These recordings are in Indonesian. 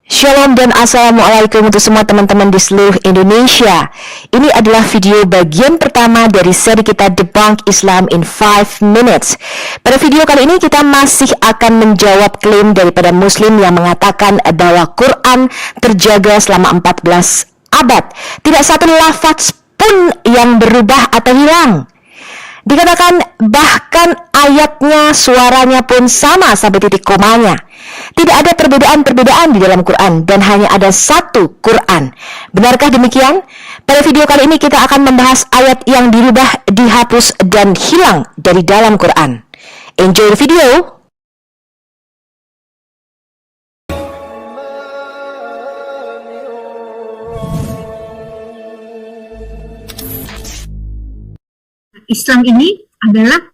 Shalom dan Assalamualaikum untuk semua teman-teman di seluruh Indonesia. Ini adalah video bagian pertama dari seri kita Debunk Islam in 5 Minutes. Pada video kali ini kita masih akan menjawab klaim daripada Muslim yang mengatakan bahwa Quran terjaga selama 14 abad. Tidak satu lafaz pun yang berubah atau hilang. Dikatakan bahkan ayatnya, suaranya pun sama sampai titik komanya. Tidak ada perbedaan-perbedaan di dalam Quran dan hanya ada satu Quran. Benarkah demikian? Pada video kali ini kita akan membahas ayat yang dirubah, dihapus, dan hilang dari dalam Quran. Enjoy the video! Islam ini adalah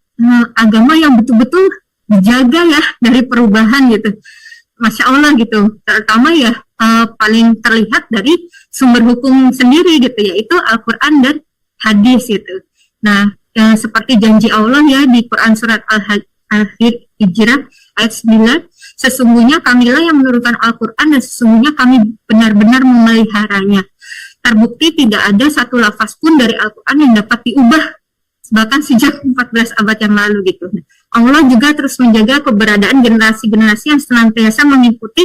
agama yang betul-betul dijaga ya dari perubahan gitu. Masya Allah gitu. Terutama ya paling terlihat dari sumber hukum sendiri gitu, yaitu Al-Quran dan hadis gitu. Nah, seperti janji Allah ya di Quran surat Al-Hijrah ayat 9, sesungguhnya kamilah yang menurunkan Al-Quran dan sesungguhnya kami benar-benar memeliharanya. Terbukti tidak ada satu lafaz pun dari Al-Quran yang dapat diubah bahkan sejak 14 abad yang lalu gitu. Allah juga terus menjaga keberadaan generasi-generasi yang senantiasa mengikuti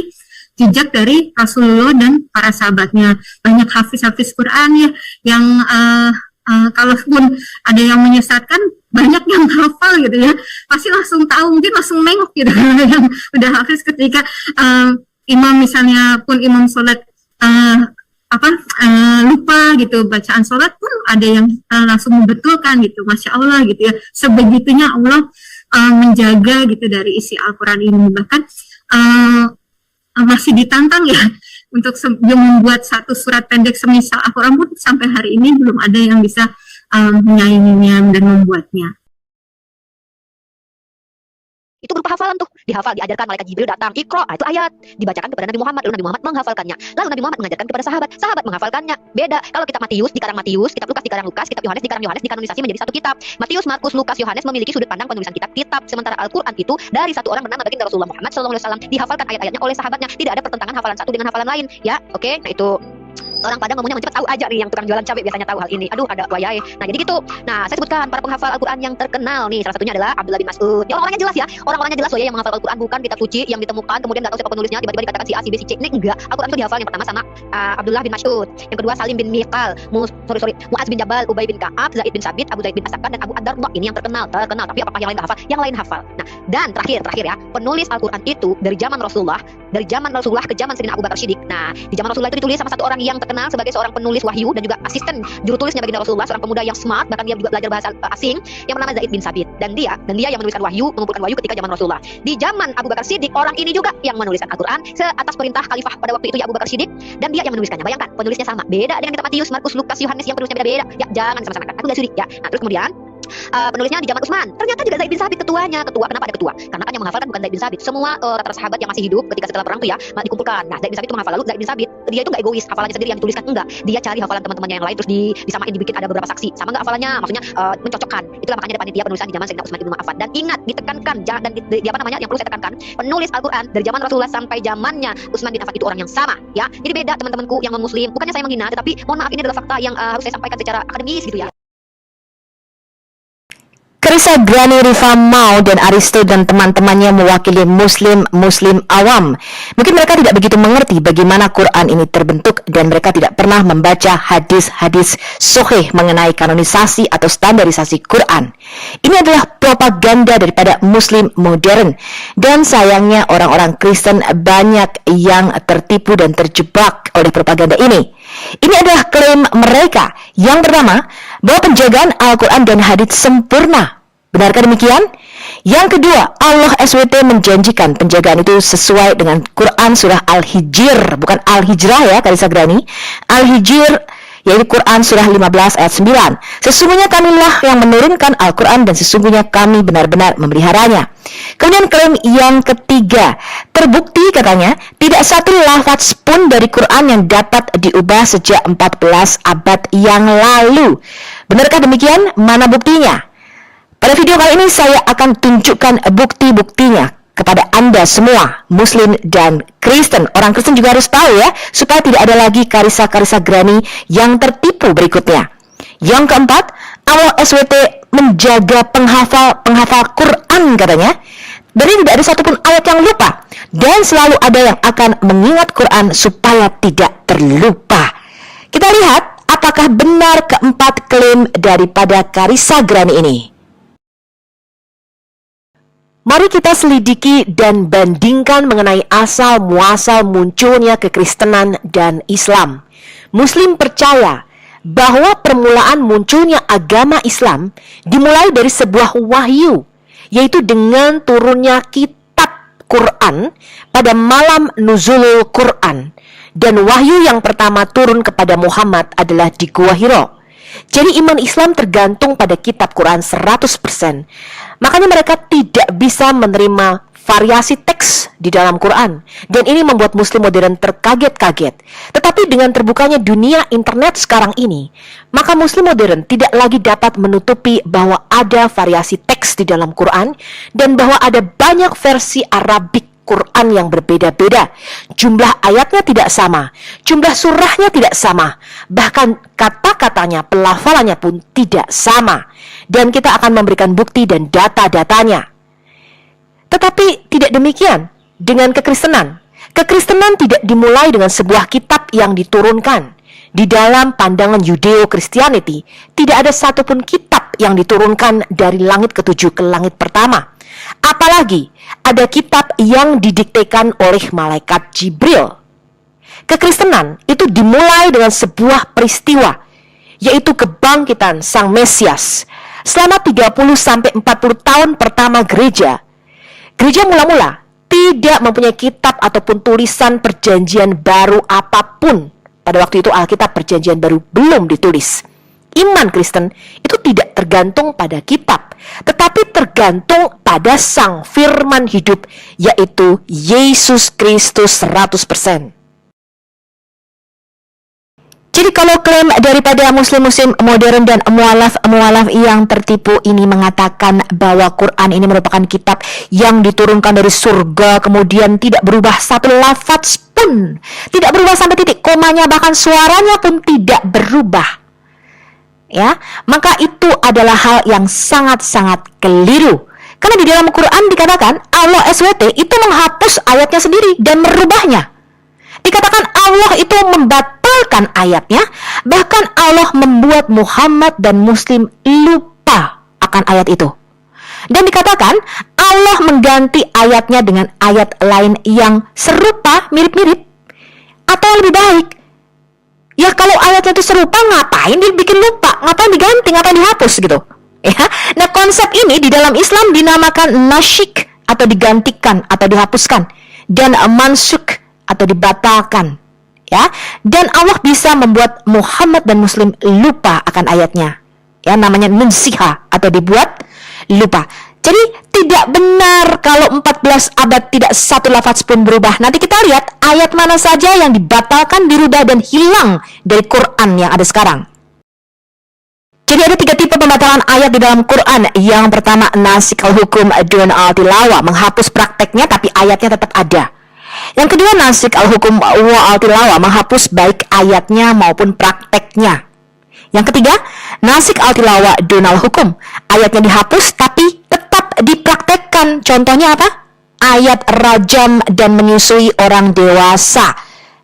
jejak dari Rasulullah dan para sahabatnya. Banyak hafiz-hafiz Quran ya yang kalaupun ada yang menyesatkan, banyak yang hafal gitu ya, pasti langsung tahu, mungkin langsung nengok gitu yang udah hafiz ketika imam misalnya pun imam sholat lupa gitu bacaan sholat pun ada yang langsung membetulkan gitu. Masya Allah gitu ya, sebegitunya Allah menjaga gitu dari isi Al-Quran ini. Bahkan masih ditantang ya untuk membuat satu surat pendek semisal Al-Quran pun sampai hari ini belum ada yang bisa menyainginya dan membuatnya. Itu berupa hafalan tuh, dihafal, diajarkan, malaikat Jibril datang, Iqra, itu ayat, dibacakan kepada Nabi Muhammad, lalu Nabi Muhammad menghafalkannya, lalu Nabi Muhammad mengajarkan kepada sahabat, sahabat menghafalkannya. Beda, kalau kitab Matius, dikarang Matius, kitab Lukas, dikarang Lukas, kitab Yohanes, dikarang Yohanes, dikanonisasi menjadi satu kitab. Matius, Markus, Lukas, Yohanes memiliki sudut pandang penulisan kitab-kitab, sementara Al-Quran itu dari satu orang bernama baginda Rasulullah Muhammad SAW, dihafalkan ayat-ayatnya oleh sahabatnya, tidak ada pertentangan hafalan satu dengan hafalan lain, ya, oke. Nah itu orang Padang ngomongnya mencepat, tahu aja nih yang tukang jualan cabai biasanya tahu hal ini. Aduh, ada wayai. Nah, jadi gitu. Nah, saya sebutkan para penghafal Al-Quran yang terkenal nih. Salah satunya adalah Abdullah bin Mas'ud. Ya, orang-orangnya jelas ya. Orang-orangnya jelas loh ya yang menghafal Al-Quran, bukan kitab suci yang ditemukan kemudian enggak tahu siapa penulisnya, tiba-tiba dikatakan si A, si B, si C. Ini enggak. Al-Quran itu dihafal yang pertama sama Abdullah bin Mas'ud. Yang kedua Salim bin Miqal, Mu'az bin Jabal, Ubay bin Ka'ab, Zaid bin Sabit, Abu Zaid bin Asakar dan Abu Ad-Darda. Ini yang terkenal. Tapi apakah yang lain enggak hafal? Yang lain hafal. Nah, dan terakhir ya, penulis Al-Quran itu dari zaman Rasulullah ke zaman Sayyidina Abu Bakar Siddiq. Nah, di zaman Rasulullah itu ditulis sama satu orang yang terkenal sebagai seorang penulis wahyu dan juga asisten juru tulisnya baginda Rasulullah, seorang pemuda yang smart, bahkan dia juga belajar bahasa asing, yang bernama Zaid bin Sabit. Dan dia yang menuliskan wahyu, mengumpulkan wahyu ketika zaman Rasulullah. Di zaman Abu Bakar Siddiq, orang ini juga yang menuliskan Al-Quran atas perintah khalifah pada waktu itu ya Abu Bakar Siddiq, dan dia yang menuliskannya. Bayangkan, penulisnya sama. Beda dengan kitab Matius, Markus, Lukas, Yohanes yang penulisnya beda-beda. Ya, jangan sama-samakan. Aku enggak sudi ya. Nah, terus kemudian penulisnya di zaman Utsman. Ternyata juga Zaid bin Sabit ketuanya. Kenapa ada ketua? Karena kan yang menghafalkan bukan Zaid bin Sabit. Semua rata-rata sahabat yang masih hidup ketika setelah perang tuh ya dikumpulkan. Nah, Zaid bin Sabit itu menghafal. Lalu Zaid bin Sabit dia itu enggak egois, hafalannya sendiri yang dituliskan, enggak. Dia cari hafalan teman-temannya yang lain terus disamain, dibikin ada beberapa saksi. Sama enggak hafalannya? Maksudnya mencocokkan. Itulah makanya ada panitia penulisan di zaman Sayyidina Utsman bin Affan. Dan ingat, ditekankan dan yang perlu saya tekankan, penulis Al-Quran dari zaman Rasulullah sampai zamannya Utsman bin Affan itu orang yang sama ya. Jadi beda teman-temanku yang non-muslim. Bukannya saya menghina, tetapi mohon maaf, ini adalah fakta yang harus saya sampaikan secara akademis gitu ya. Clarissa Grani, Rifa Mau, dan Aristo dan teman-temannya mewakili muslim awam. Mungkin mereka tidak begitu mengerti bagaimana Quran ini terbentuk dan mereka tidak pernah membaca hadis-hadis sahih mengenai kanonisasi atau standarisasi Quran. Ini adalah propaganda daripada muslim modern, dan sayangnya orang-orang Kristen banyak yang tertipu dan terjebak oleh propaganda ini. Ini adalah klaim mereka yang pertama, bahwa penjagaan Al-Quran dan hadis sempurna. Benarkah demikian? Yang kedua, Allah SWT menjanjikan penjagaan itu sesuai dengan Quran surah Al-Hijr, bukan Al-Hijrah ya, Clarissa Grani. Al-Hijr yaitu Quran surah 15 ayat 9. Sesungguhnya kamilah yang menurunkan Al-Quran dan sesungguhnya kami benar-benar memeliharanya. Kemudian klaim yang ketiga, terbukti katanya tidak satu lafaz pun dari Quran yang dapat diubah sejak 14 abad yang lalu. Benarkah demikian? Mana buktinya? Pada video kali ini saya akan tunjukkan bukti-buktinya kepada Anda semua, Muslim dan Kristen. Orang Kristen juga harus tahu ya, supaya tidak ada lagi karisa-karisa Grani yang tertipu berikutnya. Yang keempat, Allah SWT menjaga penghafal Quran katanya. Dari tidak ada satupun ayat yang lupa. Dan selalu ada yang akan mengingat Quran supaya tidak terlupa. Kita lihat apakah benar keempat klaim daripada karisa Grani ini. Mari kita selidiki dan bandingkan mengenai asal muasal munculnya kekristenan dan Islam. Muslim percaya bahwa permulaan munculnya agama Islam dimulai dari sebuah wahyu, yaitu dengan turunnya kitab Quran pada malam nuzulul Quran. Dan wahyu yang pertama turun kepada Muhammad adalah di Gua Hiro. Jadi iman Islam tergantung pada kitab Quran 100%. Makanya mereka tidak bisa menerima variasi teks di dalam Quran. Dan ini membuat Muslim modern terkaget-kaget. Tetapi dengan terbukanya dunia internet sekarang ini, maka Muslim modern tidak lagi dapat menutupi bahwa ada variasi teks di dalam Quran dan bahwa ada banyak versi Arabik Quran yang berbeda-beda. Jumlah ayatnya tidak sama, jumlah surahnya tidak sama, bahkan kata-katanya, pelafalannya pun tidak sama. Dan kita akan memberikan bukti dan data-datanya. Tetapi tidak demikian dengan kekristenan. Kekristenan tidak dimulai dengan sebuah kitab yang diturunkan. Di dalam pandangan Judeo-Christianity, tidak ada satupun kitab yang diturunkan dari langit ketujuh ke langit pertama. Apalagi ada kitab yang didiktekan oleh malaikat Jibril. Kekristenan itu dimulai dengan sebuah peristiwa, yaitu kebangkitan Sang Mesias. Selama 30-40 tahun pertama gereja mula-mula tidak mempunyai kitab ataupun tulisan perjanjian baru apapun. Pada waktu itu Alkitab perjanjian baru belum ditulis. Iman Kristen itu tidak tergantung pada kitab, tetapi tergantung pada Sang Firman hidup, yaitu Yesus Kristus 100%. Jadi kalau klaim daripada muslim-muslim modern dan mualaf yang tertipu ini mengatakan bahwa Quran ini merupakan kitab yang diturunkan dari surga, kemudian tidak berubah satu lafaz pun, tidak berubah sampai titik komanya, bahkan suaranya pun tidak berubah, ya, maka itu adalah hal yang sangat-sangat keliru. Karena di dalam Quran dikatakan Allah SWT itu menghapus ayatnya sendiri dan merubahnya. Dikatakan Allah itu membatalkan ayatnya, bahkan Allah membuat Muhammad dan Muslim lupa akan ayat itu. Dan dikatakan Allah mengganti ayatnya dengan ayat lain yang serupa, mirip-mirip, atau yang lebih baik. Ya kalau ayatnya itu serupa, ngapain dibikin lupa, ngapain diganti, ngapain dihapus gitu. Ya, nah konsep ini di dalam Islam dinamakan nasyik atau digantikan atau dihapuskan, dan mansuk atau dibatalkan, ya. Dan Allah bisa membuat Muhammad dan Muslim lupa akan ayatnya, ya, namanya nunsiha atau dibuat lupa. Jadi tidak benar kalau 14 abad tidak satu lafaz pun berubah. Nanti kita lihat ayat mana saja yang dibatalkan, dirubah dan hilang dari Quran yang ada sekarang. Jadi ada 3 tipe pembatalan ayat di dalam Quran. Yang pertama, nasik al-hukum dun al-tilawah, menghapus prakteknya tapi ayatnya tetap ada. Yang kedua, nasik al-hukum wa al-tilawah, menghapus baik ayatnya maupun prakteknya. Yang ketiga, nasik al-tilawah dun al-hukum, ayatnya dihapus tapi tetap dipraktekkan. Contohnya apa? Ayat rajam dan menyusui orang dewasa.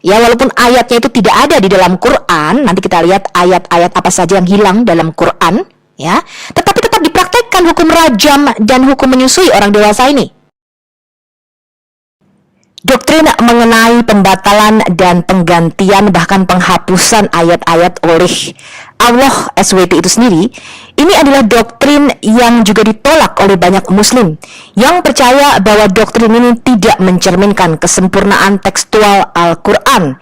Ya, walaupun ayatnya itu tidak ada di dalam Quran, nanti kita lihat ayat-ayat apa saja yang hilang dalam Quran, ya, tetapi tetap dipraktekkan hukum rajam dan hukum menyusui orang dewasa ini. Doktrin mengenai pembatalan dan penggantian bahkan penghapusan ayat-ayat oleh Allah SWT itu sendiri, ini adalah doktrin yang juga ditolak oleh banyak muslim yang percaya bahwa doktrin ini tidak mencerminkan kesempurnaan tekstual Al-Quran.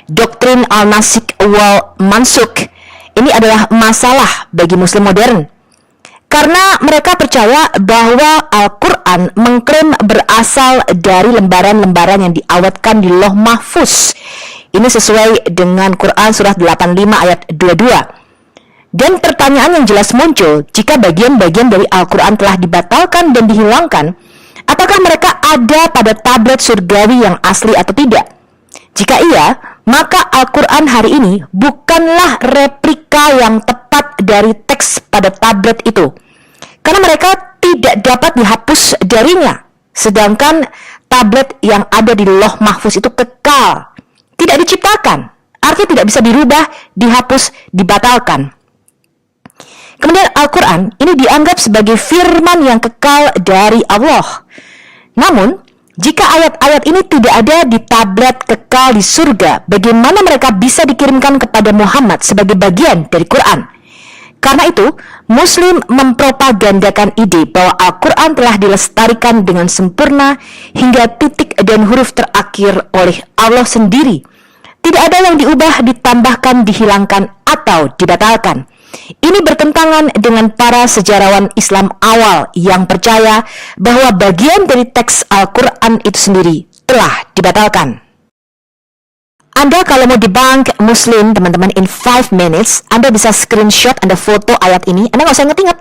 Doktrin al-nasik wal mansuk ini adalah masalah bagi muslim modern. Karena mereka percaya bahwa Al-Quran mengklaim berasal dari lembaran-lembaran yang diawetkan di Lauh Mahfuz. Ini sesuai dengan Quran surah 85 ayat 22. Dan pertanyaan yang jelas muncul, jika bagian-bagian dari Al-Quran telah dibatalkan dan dihilangkan, apakah mereka ada pada tablet surgawi yang asli atau tidak? Jika iya, maka Al-Quran hari ini bukanlah replika yang tepat dari teks pada tablet itu. Karena mereka tidak dapat dihapus darinya. Sedangkan tablet yang ada di Lauh Mahfuz itu kekal. Tidak diciptakan. Artinya tidak bisa dirubah, dihapus, dibatalkan. Kemudian Al-Quran ini dianggap sebagai firman yang kekal dari Allah. Namun, jika ayat-ayat ini tidak ada di tablet kekal di surga, bagaimana mereka bisa dikirimkan kepada Muhammad sebagai bagian dari Quran? Karena itu, Muslim mempropagandakan ide bahwa Al-Quran telah dilestarikan dengan sempurna hingga titik dan huruf terakhir oleh Allah sendiri. Tidak ada yang diubah, ditambahkan, dihilangkan, atau dibatalkan. Ini bertentangan dengan para sejarawan Islam awal yang percaya bahwa bagian dari teks Al-Quran itu sendiri telah dibatalkan. Anda kalau mau debunk Muslim, teman-teman, in 5 minutes, Anda bisa screenshot, Anda foto ayat ini, Anda nggak usah inget-inget.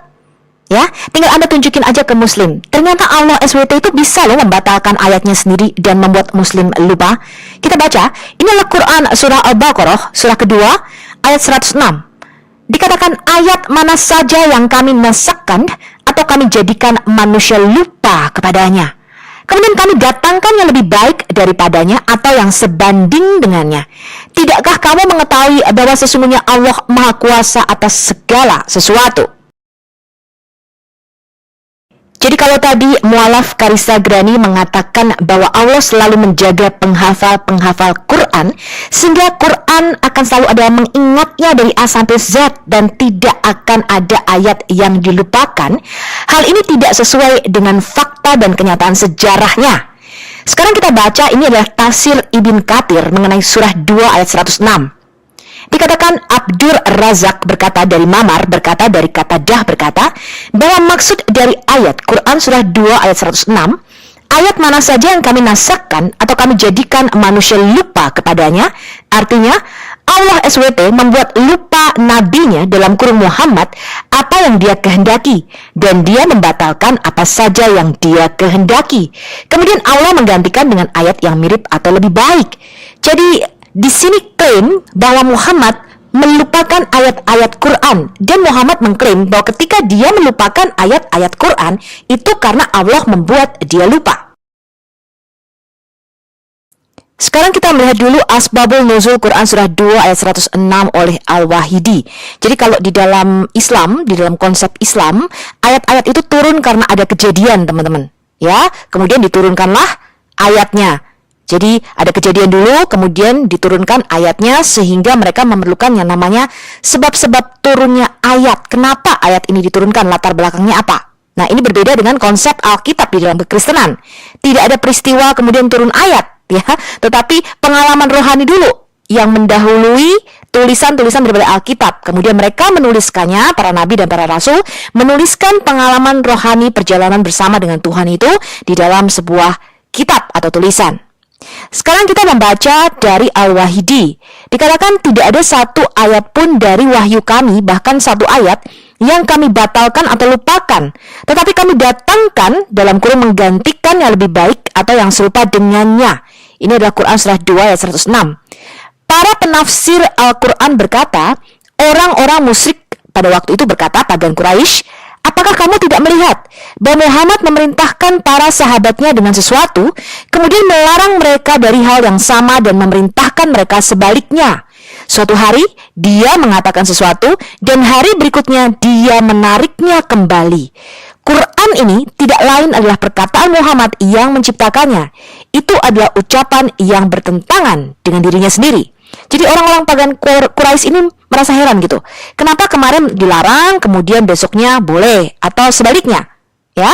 Ya, tinggal Anda tunjukin aja ke Muslim. Ternyata Allah SWT itu bisa loh membatalkan ayatnya sendiri dan membuat Muslim lupa. Kita baca, ini adalah Quran surah Al-Baqarah, surah kedua, ayat 106. Dikatakan ayat mana saja yang kami nasakkan atau kami jadikan manusia lupa kepadanya. Kemudian kami datangkan yang lebih baik daripadanya atau yang sebanding dengannya. Tidakkah kamu mengetahui bahwa sesungguhnya Allah Maha Kuasa atas segala sesuatu? Jadi kalau tadi mualaf Karissa Grani mengatakan bahwa Allah selalu menjaga penghafal-penghafal Quran, sehingga Quran akan selalu ada yang mengingatnya dari A sampai Z dan tidak akan ada ayat yang dilupakan, hal ini tidak sesuai dengan fakta dan kenyataan sejarahnya. Sekarang kita baca, ini adalah tafsir Ibn Katsir mengenai surah 2 ayat 106. Dikatakan Abdur Razak berkata dari Mamar, berkata dari kata Dah berkata, bahwa maksud dari ayat Quran surah 2 ayat 106, ayat mana saja yang kami nasakkan atau kami jadikan manusia lupa kepadanya, artinya Allah SWT membuat lupa nabinya dalam kurung Muhammad apa yang dia kehendaki, dan dia membatalkan apa saja yang dia kehendaki. Kemudian Allah menggantikan dengan ayat yang mirip atau lebih baik. Jadi di sini klaim bahwa Muhammad melupakan ayat-ayat Quran, dan Muhammad mengklaim bahwa ketika dia melupakan ayat-ayat Quran itu karena Allah membuat dia lupa. Sekarang kita melihat dulu Asbabul Nuzul Quran surah 2 ayat 106 oleh Al-Wahidi. Jadi kalau di dalam Islam, di dalam konsep Islam, ayat-ayat itu turun karena ada kejadian, teman-teman. Ya, kemudian diturunkanlah ayatnya. Jadi ada kejadian dulu, kemudian diturunkan ayatnya, sehingga mereka memerlukan yang namanya sebab-sebab turunnya ayat. Kenapa ayat ini diturunkan? Latar belakangnya apa? Nah, ini berbeda dengan konsep Alkitab di dalam kekristenan. Tidak ada peristiwa kemudian turun ayat, ya, tetapi pengalaman rohani dulu yang mendahului tulisan-tulisan daripada Alkitab. Kemudian mereka menuliskannya, para nabi dan para rasul menuliskan pengalaman rohani perjalanan bersama dengan Tuhan itu di dalam sebuah kitab atau tulisan. Sekarang kita membaca dari Al-Wahidi. Dikatakan tidak ada satu ayat pun dari wahyu kami, bahkan satu ayat yang kami batalkan atau lupakan, tetapi kami datangkan dalam kurung menggantikan yang lebih baik atau yang serupa dengannya. Ini adalah Quran surah 2 ayat 106. Para penafsir Al-Quran berkata, orang-orang musyrik pada waktu itu berkata, pagan Quraisy, apakah kamu tidak melihat bahwa Muhammad memerintahkan para sahabatnya dengan sesuatu, kemudian melarang mereka dari hal yang sama dan memerintahkan mereka sebaliknya? Suatu hari dia mengatakan sesuatu dan hari berikutnya dia menariknya kembali. Quran ini tidak lain adalah perkataan Muhammad yang menciptakannya. Itu adalah ucapan yang bertentangan dengan dirinya sendiri. Jadi orang-orang pagan Quraisy ini merasa heran gitu. Kenapa kemarin dilarang, kemudian besoknya boleh, atau sebaliknya, ya?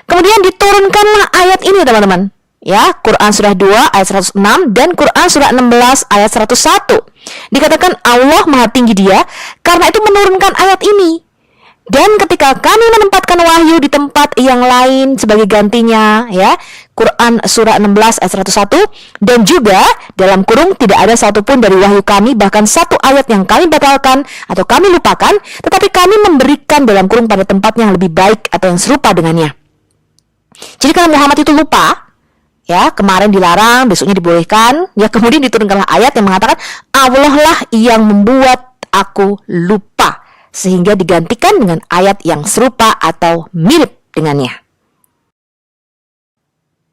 Kemudian diturunkanlah ayat ini, teman-teman. Ya, Quran surah 2 ayat 106 dan Quran surah 16 ayat 101. Dikatakan Allah Maha Tinggi Dia karena itu menurunkan ayat ini. Dan ketika kami menempatkan wahyu di tempat yang lain sebagai gantinya, ya, Quran surah 16 ayat 101, dan juga dalam kurung tidak ada satupun dari wahyu kami, bahkan satu ayat yang kami batalkan atau kami lupakan, tetapi kami memberikan dalam kurung pada tempatnya yang lebih baik atau yang serupa dengannya. Jadi kalau Muhammad itu lupa, ya, kemarin dilarang, besoknya dibolehkan, ya, kemudian diturunkanlah ayat yang mengatakan Allah lah yang membuat aku lupa, sehingga digantikan dengan ayat yang serupa atau mirip dengannya.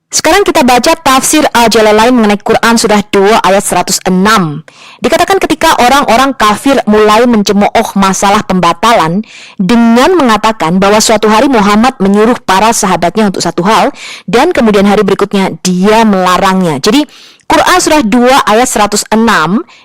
Sekarang kita baca tafsir Al-Jalalain mengenai Quran surah 2 ayat 106. Dikatakan ketika orang-orang kafir mulai mencemooh masalah pembatalan dengan mengatakan bahwa suatu hari Muhammad menyuruh para sahabatnya untuk satu hal dan kemudian hari berikutnya dia melarangnya. Jadi Quran surah 2 ayat 106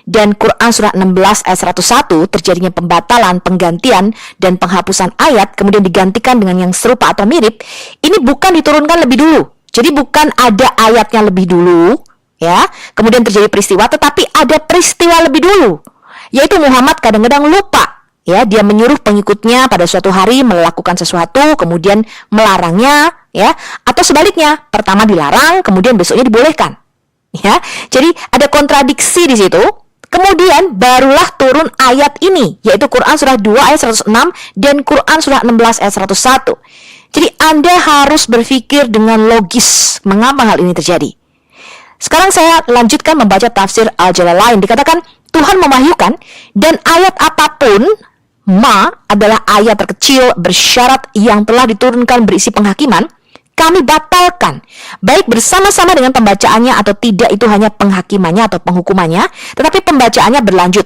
dan Quran surah 16 ayat 101 terjadinya pembatalan, penggantian dan penghapusan ayat kemudian digantikan dengan yang serupa atau mirip. Ini bukan diturunkan lebih dulu. Jadi bukan ada ayatnya lebih dulu, ya, kemudian terjadi peristiwa, tetapi ada peristiwa lebih dulu, yaitu Muhammad kadang-kadang lupa, ya, dia menyuruh pengikutnya pada suatu hari melakukan sesuatu, kemudian melarangnya, ya, atau sebaliknya, pertama dilarang, kemudian besoknya dibolehkan, ya. Jadi ada kontradiksi di situ. Kemudian barulah turun ayat ini, yaitu Quran surah 2 ayat 106 dan Quran surah 16 ayat 101. Jadi Anda harus berpikir dengan logis mengapa hal ini terjadi. Sekarang saya lanjutkan membaca tafsir Al-Jalalain. Dikatakan Tuhan memahyukan dan ayat apapun, ma adalah ayat terkecil bersyarat yang telah diturunkan berisi penghakiman, kami batalkan, baik bersama-sama dengan pembacaannya atau tidak, itu hanya penghakimannya atau penghukumannya, tetapi pembacaannya berlanjut.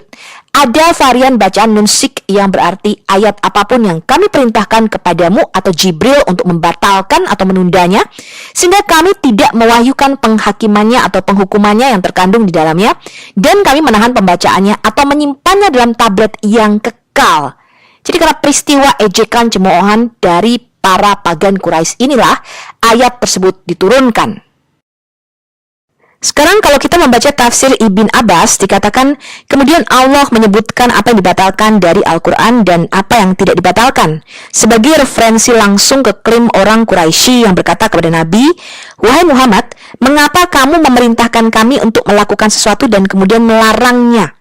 Ada varian bacaan nunsik yang berarti ayat apapun yang kami perintahkan kepadamu atau Jibril untuk membatalkan atau menundanya, sehingga kami tidak mewahyukan penghakimannya atau penghukumannya yang terkandung di dalamnya, dan kami menahan pembacaannya atau menyimpannya dalam tablet yang kekal. Jadi karena peristiwa ejekan cemoohan dari para pagan Quraisy inilah ayat tersebut diturunkan. Sekarang kalau kita membaca tafsir Ibn Abbas, dikatakan kemudian Allah menyebutkan apa yang dibatalkan dari Al-Quran dan apa yang tidak dibatalkan sebagai referensi langsung ke klaim orang Quraisy yang berkata kepada Nabi, wahai Muhammad, mengapa kamu memerintahkan kami untuk melakukan sesuatu dan kemudian melarangnya?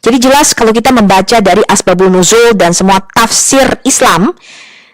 Jadi jelas kalau kita membaca dari Asbabun Nuzul dan semua tafsir Islam,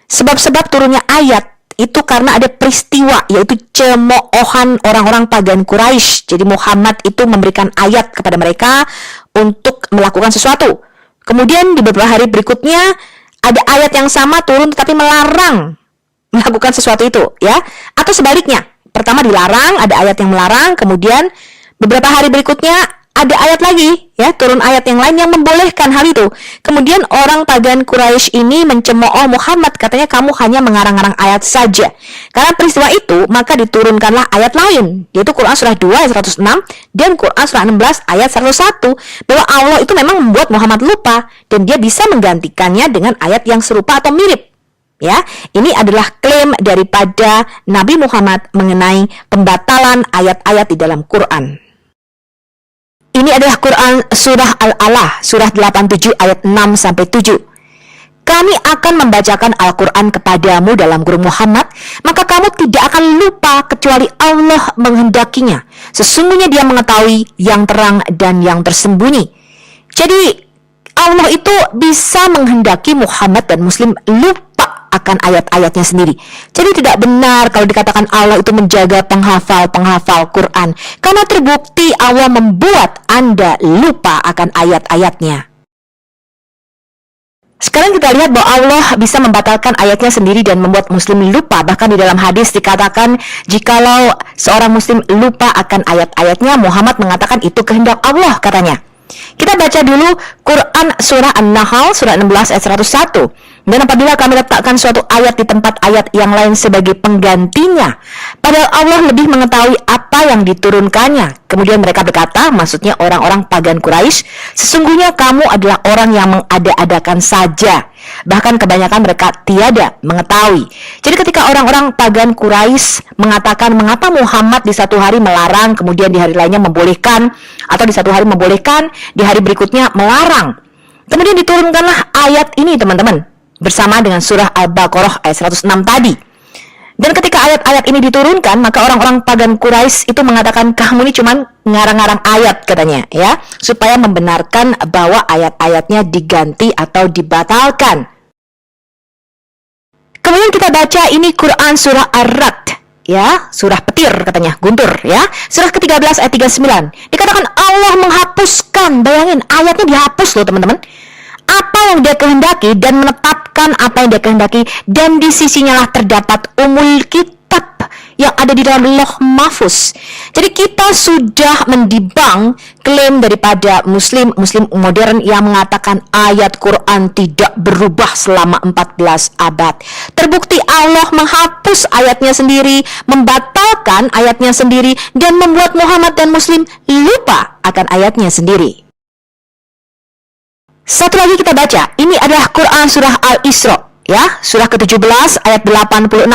sebab-sebab turunnya ayat itu karena ada peristiwa, yaitu cemoohan orang-orang pagan Quraisy. Jadi Muhammad itu memberikan ayat kepada mereka untuk melakukan sesuatu. Kemudian di beberapa hari berikutnya ada ayat yang sama turun tetapi melarang melakukan sesuatu itu, ya. Atau sebaliknya, pertama dilarang, ada ayat yang melarang, kemudian beberapa hari berikutnya ada ayat lagi, ya, turun ayat yang lain yang membolehkan hal itu. Kemudian orang pagan Quraisy ini mencemooh Muhammad, katanya kamu hanya mengarang-arang ayat saja. Karena peristiwa itu, maka diturunkanlah ayat lain, yaitu Quran surah 2 ayat 106 dan Quran surah 16 ayat 101, bahwa Allah itu memang membuat Muhammad lupa dan dia bisa menggantikannya dengan ayat yang serupa atau mirip. Ya, ini adalah klaim daripada Nabi Muhammad mengenai pembatalan ayat-ayat di dalam Quran. Ini adalah Quran surah Al-Alah, surah 87 ayat 6-7. Kami akan membacakan Al-Quran kepadamu dalam kurung Muhammad, maka kamu tidak akan lupa kecuali Allah menghendakinya. Sesungguhnya dia mengetahui yang terang dan yang tersembunyi. Jadi Allah itu bisa menghendaki Muhammad dan Muslim lupa akan ayat-ayatnya sendiri. Jadi tidak benar kalau dikatakan Allah itu menjaga penghafal-penghafal Quran, karena terbukti Allah membuat Anda lupa akan ayat-ayatnya. Sekarang kita lihat bahwa Allah bisa membatalkan ayatnya sendiri dan membuat Muslim lupa. Bahkan di dalam hadis dikatakan jikalau seorang Muslim lupa akan ayat-ayatnya, Muhammad mengatakan itu kehendak Allah, katanya. Kita baca dulu Quran surah An-Nahl surah 16 ayat 101. Dan apabila kami letakkan suatu ayat di tempat ayat yang lain sebagai penggantinya, padahal Allah lebih mengetahui apa yang diturunkannya. Kemudian mereka berkata, maksudnya orang-orang pagan Quraisy, sesungguhnya kamu adalah orang yang mengada-adakan saja. Bahkan kebanyakan mereka tiada mengetahui. Jadi ketika orang-orang pagan Quraisy mengatakan mengapa Muhammad di satu hari melarang, kemudian di hari lainnya membolehkan, atau di satu hari membolehkan, di hari berikutnya melarang. Kemudian diturunkanlah ayat ini teman-teman, bersama dengan surah Al-Baqarah ayat 106 tadi. Dan ketika ayat-ayat ini diturunkan, maka orang-orang pagan Quraisy itu mengatakan, kamu ini cuma ngarang-ngarang ayat katanya, ya, supaya membenarkan bahwa ayat-ayatnya diganti atau dibatalkan. Kemudian kita baca ini Quran surah Ar-Ra'd, ya, surah petir katanya, guntur, ya. Surah ke-13 ayat 39. Dikatakan Allah menghapuskan, bayangin ayatnya dihapus loh teman-teman. Apa yang dia kehendaki dan menetapkan apa yang dia kehendaki, dan di sisinya lah terdapat umul kitab yang ada di dalam Lauh Mahfuz. Jadi kita sudah mendibang klaim daripada muslim modern yang mengatakan ayat Quran tidak berubah selama 14 abad. Terbukti Allah menghapus ayatnya sendiri, membatalkan ayatnya sendiri, dan membuat Muhammad dan muslim lupa akan ayatnya sendiri. Satu lagi kita baca, ini adalah Quran surah Al-Isra, ya, surah ke-17 ayat 86.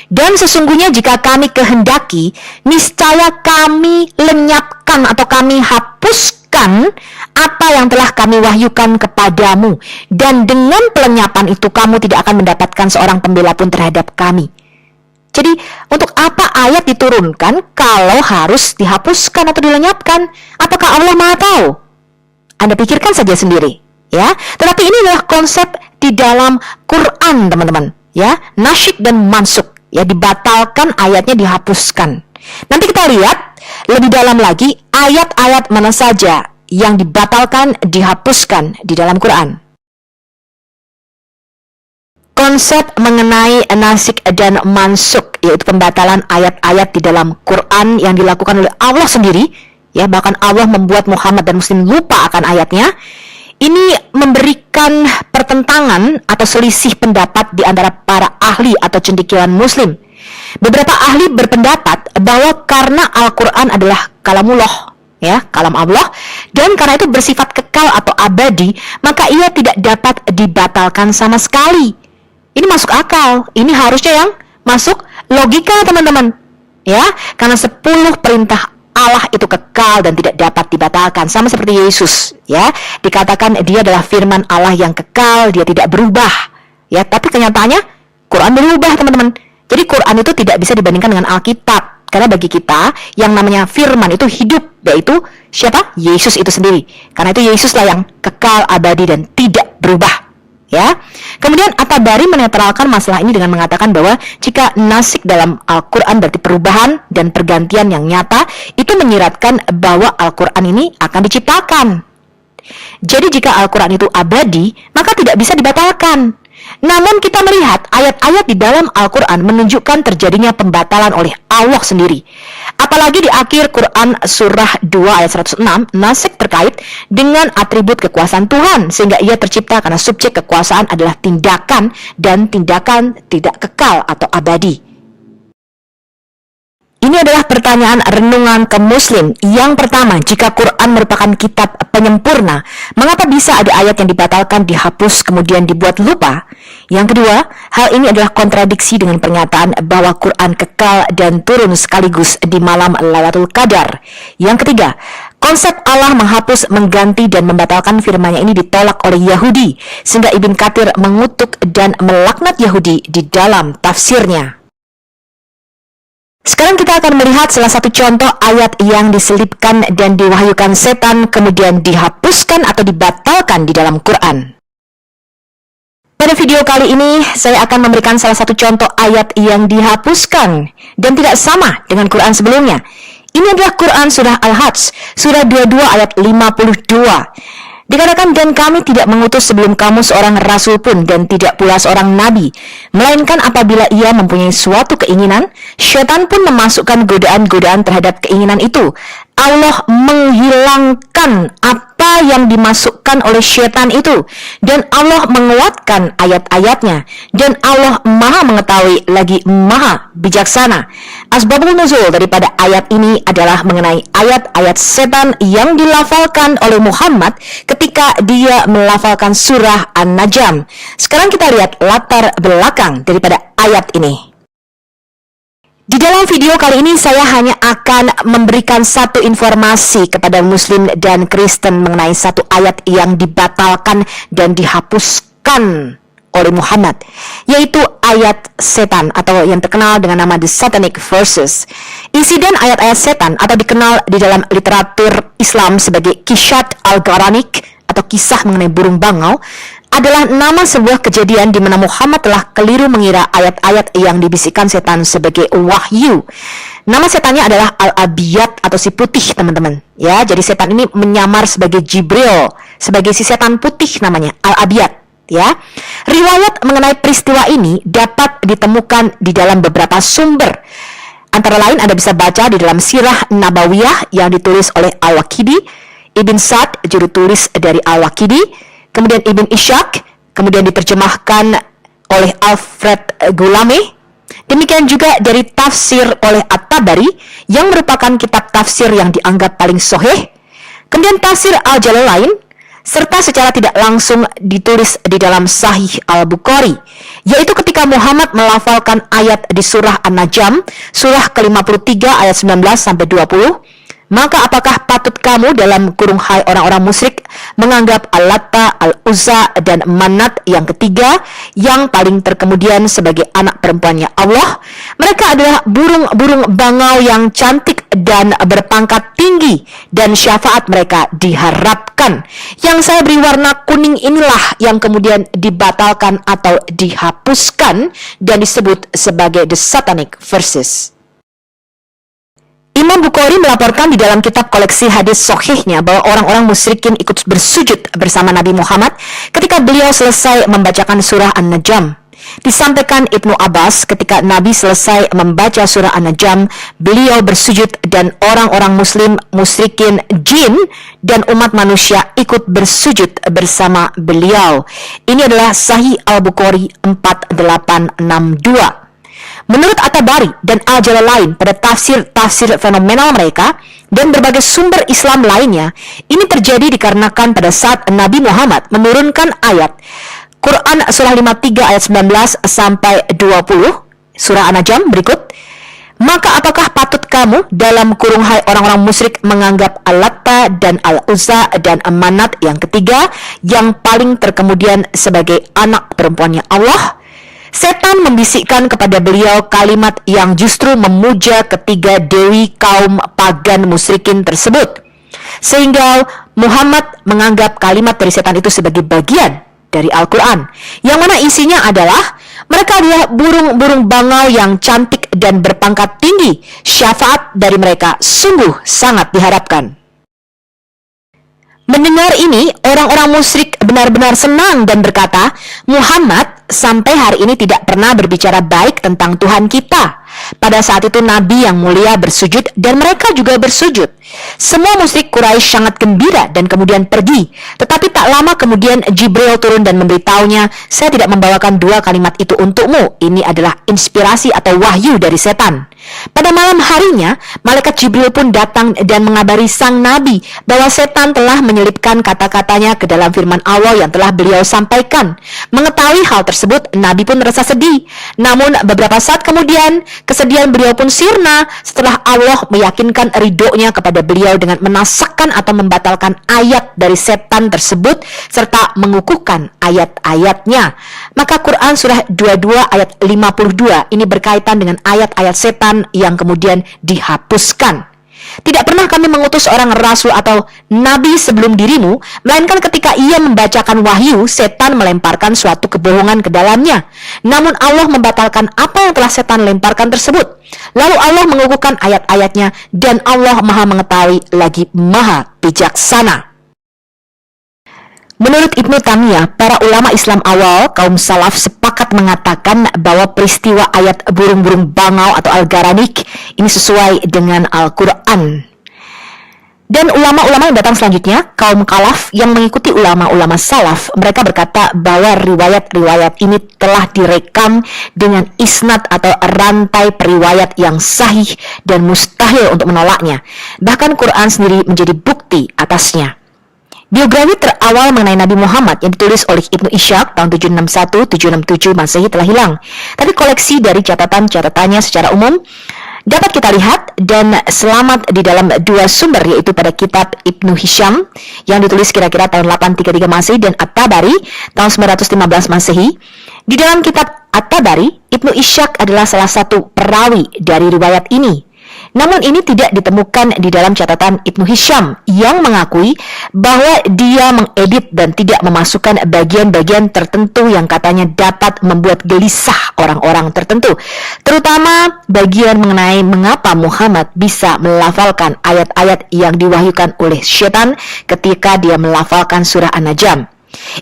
Dan sesungguhnya jika kami kehendaki, niscaya kami lenyapkan atau kami hapuskan apa yang telah kami wahyukan kepadamu, dan dengan pelenyapan itu kamu tidak akan mendapatkan seorang pembela pun terhadap kami. Jadi untuk apa ayat diturunkan kalau harus dihapuskan atau dilenyapkan? Apakah Allah Maha tahu? Anda pikirkan saja sendiri. Ya, tetapi ini adalah konsep di dalam Quran, teman-teman. Ya, nasyik dan mansuk. Ya, dibatalkan ayatnya, dihapuskan. Nanti kita lihat lebih dalam lagi ayat-ayat mana saja yang dibatalkan, dihapuskan di dalam Quran. Konsep mengenai nasikh dan mansuk, yaitu pembatalan ayat-ayat di dalam Quran yang dilakukan oleh Allah sendiri. Ya, bahkan Allah membuat Muhammad dan muslim lupa akan ayatnya. Ini memberikan pertentangan atau selisih pendapat di antara para ahli atau cendekiawan muslim. Beberapa ahli berpendapat bahwa karena Al-Quran adalah kalamullah, ya, kalam Allah, dan karena itu bersifat kekal atau abadi, maka ia tidak dapat dibatalkan sama sekali. Ini masuk akal, ini harusnya yang masuk logika teman-teman, ya, karena 10 perintah Allah itu kekal dan tidak dapat dibatalkan, sama seperti Yesus, ya, dikatakan dia adalah firman Allah yang kekal, dia tidak berubah, ya, tapi kenyataannya Quran berubah teman-teman. Jadi Quran itu tidak bisa dibandingkan dengan Alkitab, karena bagi kita yang namanya firman itu hidup, yaitu siapa? Yesus itu sendiri. Karena itu Yesuslah yang kekal, abadi, dan tidak berubah. Ya, kemudian At-Tabari menetralkan masalah ini dengan mengatakan bahwa jika nasikh dalam Al-Quran berarti perubahan dan pergantian yang nyata, itu menyiratkan bahwa Al-Quran ini akan diciptakan. Jadi jika Al-Quran itu abadi, maka tidak bisa dibatalkan. Namun kita melihat ayat-ayat di dalam Al-Quran menunjukkan terjadinya pembatalan oleh Allah sendiri. Apalagi di akhir Quran surah 2 ayat 106, nasikh terkait dengan atribut kekuasaan Tuhan, sehingga ia tercipta karena subjek kekuasaan adalah tindakan, dan tindakan tidak kekal atau abadi. Ini adalah pertanyaan renungan ke muslim. Yang pertama, jika Quran merupakan kitab penyempurna, mengapa bisa ada ayat yang dibatalkan, dihapus, kemudian dibuat lupa? Yang kedua, hal ini adalah kontradiksi dengan pernyataan bahwa Quran kekal dan turun sekaligus di malam Lailatul Qadar. Yang ketiga, konsep Allah menghapus, mengganti, dan membatalkan firman-Nya ini ditolak oleh Yahudi, sehingga Ibn Katsir mengutuk dan melaknat Yahudi di dalam tafsirnya. Sekarang kita akan melihat salah satu contoh ayat yang diselipkan dan diwahyukan setan kemudian dihapuskan atau dibatalkan di dalam Quran. Pada video kali ini, saya akan memberikan salah satu contoh ayat yang dihapuskan dan tidak sama dengan Quran sebelumnya. Ini adalah Quran surah Al-Hajj, surah 22 ayat 52. Dikatakan, dan kami tidak mengutus sebelum kamu seorang rasul pun, dan tidak pula seorang nabi, melainkan apabila ia mempunyai suatu keinginan, syaitan pun memasukkan godaan-godaan terhadap keinginan itu, Allah menghilangkan apa yang dimasukkan oleh syaitan itu, dan Allah menguatkan ayat-ayatnya, dan Allah maha mengetahui lagi maha bijaksana. Asbabul nuzul daripada ayat ini adalah mengenai ayat-ayat setan yang dilafalkan oleh Muhammad ketika dia melafalkan surah An-Najm. Sekarang kita lihat latar belakang daripada ayat ini. Di dalam video kali ini saya hanya akan memberikan satu informasi kepada Muslim dan Kristen mengenai satu ayat yang dibatalkan dan dihapuskan oleh Muhammad, yaitu ayat setan atau yang terkenal dengan nama The Satanic Verses. Insiden ayat-ayat setan atau dikenal di dalam literatur Islam sebagai Kishat al-Gharanik atau kisah mengenai burung bangau adalah nama sebuah kejadian di mana Muhammad telah keliru mengira ayat-ayat yang dibisikkan setan sebagai wahyu. Nama setannya adalah Al-Abiyat atau si putih, teman-teman. Ya, jadi setan ini menyamar sebagai Jibril, sebagai si setan putih namanya, Al-Abiyat. Ya, riwayat mengenai peristiwa ini dapat ditemukan di dalam beberapa sumber. Antara lain Anda bisa baca di dalam Sirah Nabawiyah yang ditulis oleh Al-Waqidi, Ibn Sa'd juru tulis dari Al-Waqidi, kemudian Ibn Ishaq, kemudian diterjemahkan oleh Alfred Gulame. Demikian juga dari tafsir oleh At-Tabari yang merupakan kitab tafsir yang dianggap paling sahih. Kemudian tafsir Al-Jalalain, serta secara tidak langsung ditulis di dalam Sahih Al-Bukhari, yaitu ketika Muhammad melafalkan ayat di surah An-Najm, surah ke-53 ayat 19 sampai 20. Maka apakah patut kamu dalam kurung hai orang-orang musyrik menganggap Al-Latta, Al-Uzza, dan Manat yang ketiga yang paling terkemudian sebagai anak perempuannya Allah? Mereka adalah burung-burung bangau yang cantik dan berpangkat tinggi, dan syafaat mereka diharapkan. Yang saya beri warna kuning inilah yang kemudian dibatalkan atau dihapuskan dan disebut sebagai The Satanic Verses. Imam Bukhari melaporkan di dalam kitab koleksi hadis sahihnya bahwa orang-orang musyrikin ikut bersujud bersama Nabi Muhammad ketika beliau selesai membacakan surah An-Najm. Disampaikan Ibnu Abbas ketika Nabi selesai membaca surah An-Najm, beliau bersujud dan orang-orang muslim, musyrikin, jin, dan umat manusia ikut bersujud bersama beliau. Ini adalah Sahih Al-Bukhari 4862. Menurut At-Tabari dan Al-Jalalain pada tafsir-tafsir fenomenal mereka dan berbagai sumber Islam lainnya, ini terjadi dikarenakan pada saat Nabi Muhammad menurunkan ayat Quran surah 53 ayat 19 sampai 20, surah An-Najm berikut. Maka apakah patut kamu dalam kurung hai orang-orang musyrik menganggap Al-Latta dan Al-Uzza dan Manat yang ketiga yang paling terkemudian sebagai anak perempuannya Allah? Setan membisikkan kepada beliau kalimat yang justru memuja ketiga dewi kaum pagan musyrikin tersebut, sehingga Muhammad menganggap kalimat dari setan itu sebagai bagian dari Al-Quran, yang mana isinya adalah mereka adalah burung-burung bangau yang cantik dan berpangkat tinggi. Syafaat dari mereka sungguh sangat diharapkan. Mendengar ini, orang-orang musyrik benar-benar senang dan berkata, Muhammad sampai hari ini tidak pernah berbicara baik tentang Tuhan kita. Pada saat itu Nabi yang mulia bersujud dan mereka juga bersujud. Semua musyrik Quraisy sangat gembira dan kemudian pergi. Tetapi tak lama kemudian Jibril turun dan memberitahunya, saya tidak membawakan dua kalimat itu untukmu. Ini adalah inspirasi atau wahyu dari setan. Pada malam harinya, malaikat Jibril pun datang dan mengabari sang Nabi bahwa setan telah menyelipkan kata-katanya ke dalam firman Allah yang telah beliau sampaikan. Mengetahui hal tersebut, Nabi pun merasa sedih. Namun beberapa saat kemudian, kesedihan beliau pun sirna setelah Allah meyakinkan ridhonya kepada beliau dengan menasakkan atau membatalkan ayat dari setan tersebut serta mengukuhkan ayat-ayatnya. Maka Quran surah 22 ayat 52 ini berkaitan dengan ayat-ayat setan yang kemudian dihapuskan. Tidak pernah kami mengutus orang rasul atau nabi sebelum dirimu, melainkan ketika ia membacakan wahyu, setan melemparkan suatu kebohongan ke dalamnya. Namun Allah membatalkan apa yang telah setan lemparkan tersebut. Lalu Allah mengukuhkan ayat-ayatnya, dan Allah maha mengetahui lagi maha bijaksana. Menurut Ibnu Taimiyah, para ulama Islam awal, kaum salaf sepakat mengatakan bahwa peristiwa ayat burung-burung bangau atau Al-Gharanik ini sesuai dengan Al-Quran. Dan ulama-ulama yang datang selanjutnya, kaum khalaf yang mengikuti ulama-ulama salaf, mereka berkata bahwa riwayat-riwayat ini telah direkam dengan isnad atau rantai periwayat yang sahih dan mustahil untuk menolaknya. Bahkan Quran sendiri menjadi bukti atasnya. Biografi terawal mengenai Nabi Muhammad yang ditulis oleh Ibnu Ishaq tahun 761-767 Masehi telah hilang. Tapi koleksi dari catatan-catatannya secara umum dapat kita lihat dan selamat di dalam dua sumber, yaitu pada kitab Ibnu Hisham yang ditulis kira-kira tahun 833 Masehi dan At-Tabari tahun 915 Masehi. Di dalam kitab At-Tabari, Ibnu Ishaq adalah salah satu perawi dari riwayat ini. Namun ini tidak ditemukan di dalam catatan Ibnu Hisham yang mengakui bahwa dia mengedit dan tidak memasukkan bagian-bagian tertentu yang katanya dapat membuat gelisah orang-orang tertentu, terutama bagian mengenai mengapa Muhammad bisa melafalkan ayat-ayat yang diwahyukan oleh syaitan ketika dia melafalkan surah An-Najm.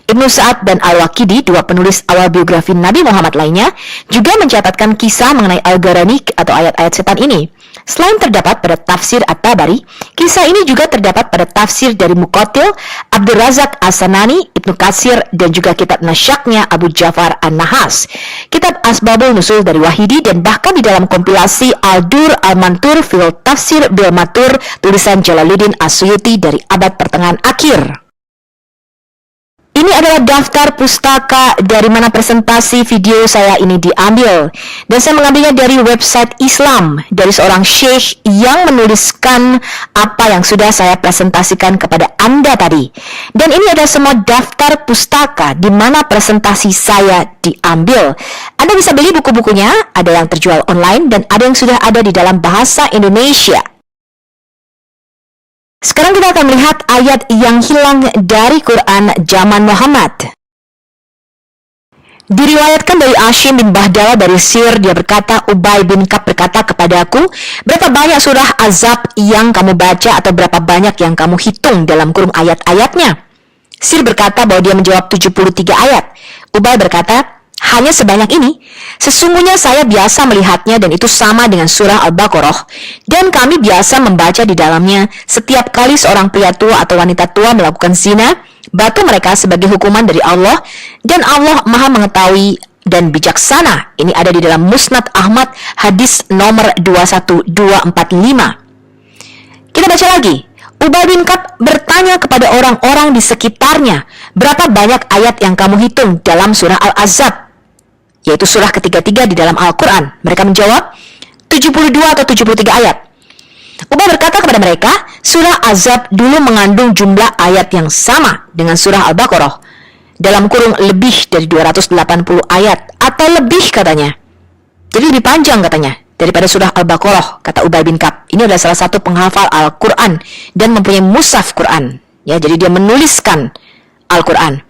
Ibnu Sa'ad dan Al-Waqidi, dua penulis awal biografi Nabi Muhammad lainnya, juga mencatatkan kisah mengenai Al-Gharani atau ayat-ayat setan ini. Selain terdapat pada tafsir At-Tabari, kisah ini juga terdapat pada tafsir dari Muqatil, Abdul Razak As-Sanani, Ibnu Katsir, dan juga kitab Nasyaknya Abu Ja'far An-Nahas, kitab Asbabul Nusul dari Wahidi, dan bahkan di dalam kompilasi Al-Dur Al-Mantur fil Tafsir bil Matur tulisan Jalaluddin As-Suyuti dari abad pertengahan akhir. Ini adalah daftar pustaka dari mana presentasi video saya ini diambil. Dan saya mengambilnya dari website Islam, dari seorang syekh yang menuliskan apa yang sudah saya presentasikan kepada Anda tadi. Dan ini adalah semua daftar pustaka di mana presentasi saya diambil. Anda bisa beli buku-bukunya, ada yang terjual online dan ada yang sudah ada di dalam bahasa Indonesia. Sekarang kita akan melihat ayat yang hilang dari Quran zaman Muhammad. Diriwayatkan dari Ashim bin Bahdala dari Sir, dia berkata, Ubay bin Ka'ab berkata kepadaku, berapa banyak surah Azab yang kamu baca atau berapa banyak yang kamu hitung dalam kurung ayat-ayatnya? Sir berkata bahwa dia menjawab 73 ayat. Ubay berkata, hanya sebanyak ini. Sesungguhnya saya biasa melihatnya dan itu sama dengan surah Al-Baqarah. Dan kami biasa membaca di dalamnya setiap kali seorang pria tua atau wanita tua melakukan zina, batu mereka sebagai hukuman dari Allah. Dan Allah Maha mengetahui dan bijaksana. Ini ada di dalam Musnad Ahmad hadis nomor 21245. Kita baca lagi. Ubay bin Ka'ab bertanya kepada orang-orang di sekitarnya, berapa banyak ayat yang kamu hitung dalam surah Al-Ahzab, yaitu surah ketiga-tiga di dalam Al-Quran? Mereka menjawab, 72 atau 73 ayat. Ubay berkata kepada mereka, surah Azab dulu mengandung jumlah ayat yang sama dengan surah Al-Baqarah, dalam kurung lebih dari 280 ayat, atau lebih katanya. Jadi lebih panjang katanya daripada surah Al-Baqarah, kata Ubay bin Ka'ab. Ini adalah salah satu penghafal Al-Quran dan mempunyai mushaf Quran. Ya, jadi dia menuliskan Al-Quran.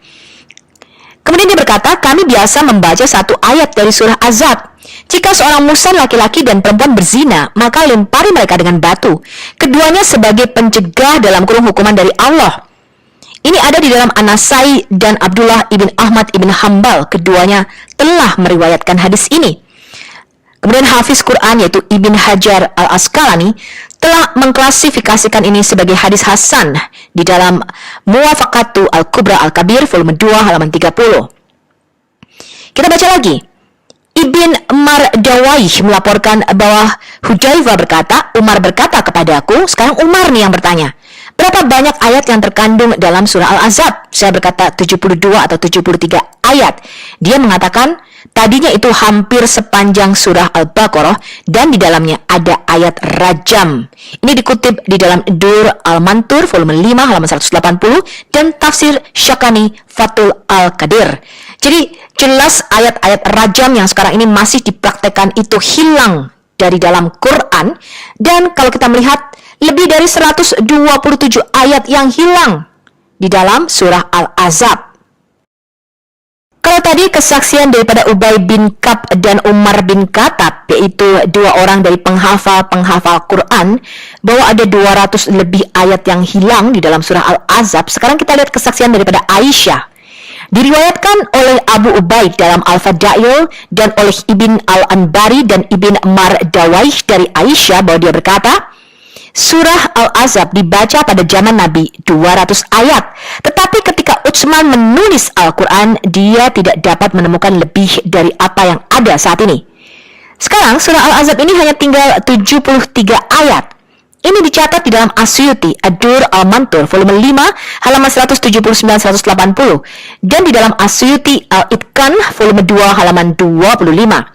Kemudian dia berkata, kami biasa membaca satu ayat dari surah Azab. Jika seorang muhsan laki-laki dan perempuan berzina, maka lempari mereka dengan batu. Keduanya sebagai pencegah dalam kurung hukuman dari Allah. Ini ada di dalam An-Nasai dan Abdullah ibn Ahmad ibn Hambal. Keduanya telah meriwayatkan hadis ini. Kemudian Hafiz Quran yaitu Ibn Hajar Al-Asqalani telah mengklasifikasikan ini sebagai hadis hasan di dalam Muwafaqatu Al-Kubra Al-Kabir volume 2 halaman 30. Kita baca lagi. Ibn Mardawaih melaporkan bahwa Hudzaifah berkata, Umar berkata kepadaku, sekarang Umar nih yang bertanya, berapa banyak ayat yang terkandung dalam surah Al-Ahzab? Saya berkata 72 atau 73 ayat. Dia mengatakan, tadinya itu hampir sepanjang surah Al-Baqarah dan di dalamnya ada ayat rajam. Ini dikutip di dalam Dur Al-Mantur volume 5 halaman 180 dan tafsir Syakani Fathul Al-Qadir. Jadi jelas ayat-ayat rajam yang sekarang ini masih dipraktekkan itu hilang dari dalam Quran. Dan kalau kita melihat lebih dari 127 ayat yang hilang di dalam surah Al-Ahzab. Kalau tadi kesaksian daripada Ubay bin Ka'ab dan Umar bin Khattab, yaitu dua orang dari penghafal Quran, bahwa ada 200 lebih ayat yang hilang di dalam surah Al-Ahzab. Sekarang kita lihat kesaksian daripada Aisyah. Diriwayatkan oleh Abu Ubaid dalam Al-Fadail dan oleh Ibn Al-Anbari dan Ibn Mardawaih dari Aisyah bahwa dia berkata, Surah Al-Ahzab dibaca pada zaman Nabi 200 ayat. Tetapi ketika Utsman menulis Al-Quran, dia tidak dapat menemukan lebih dari apa yang ada saat ini. Sekarang surah Al-Ahzab ini hanya tinggal 73 ayat. Ini dicatat di dalam Asyuti Ad-Dur Al-Mantur volume 5 halaman 179-180 dan di dalam Asyuti Al-Itqan volume 2 halaman 25.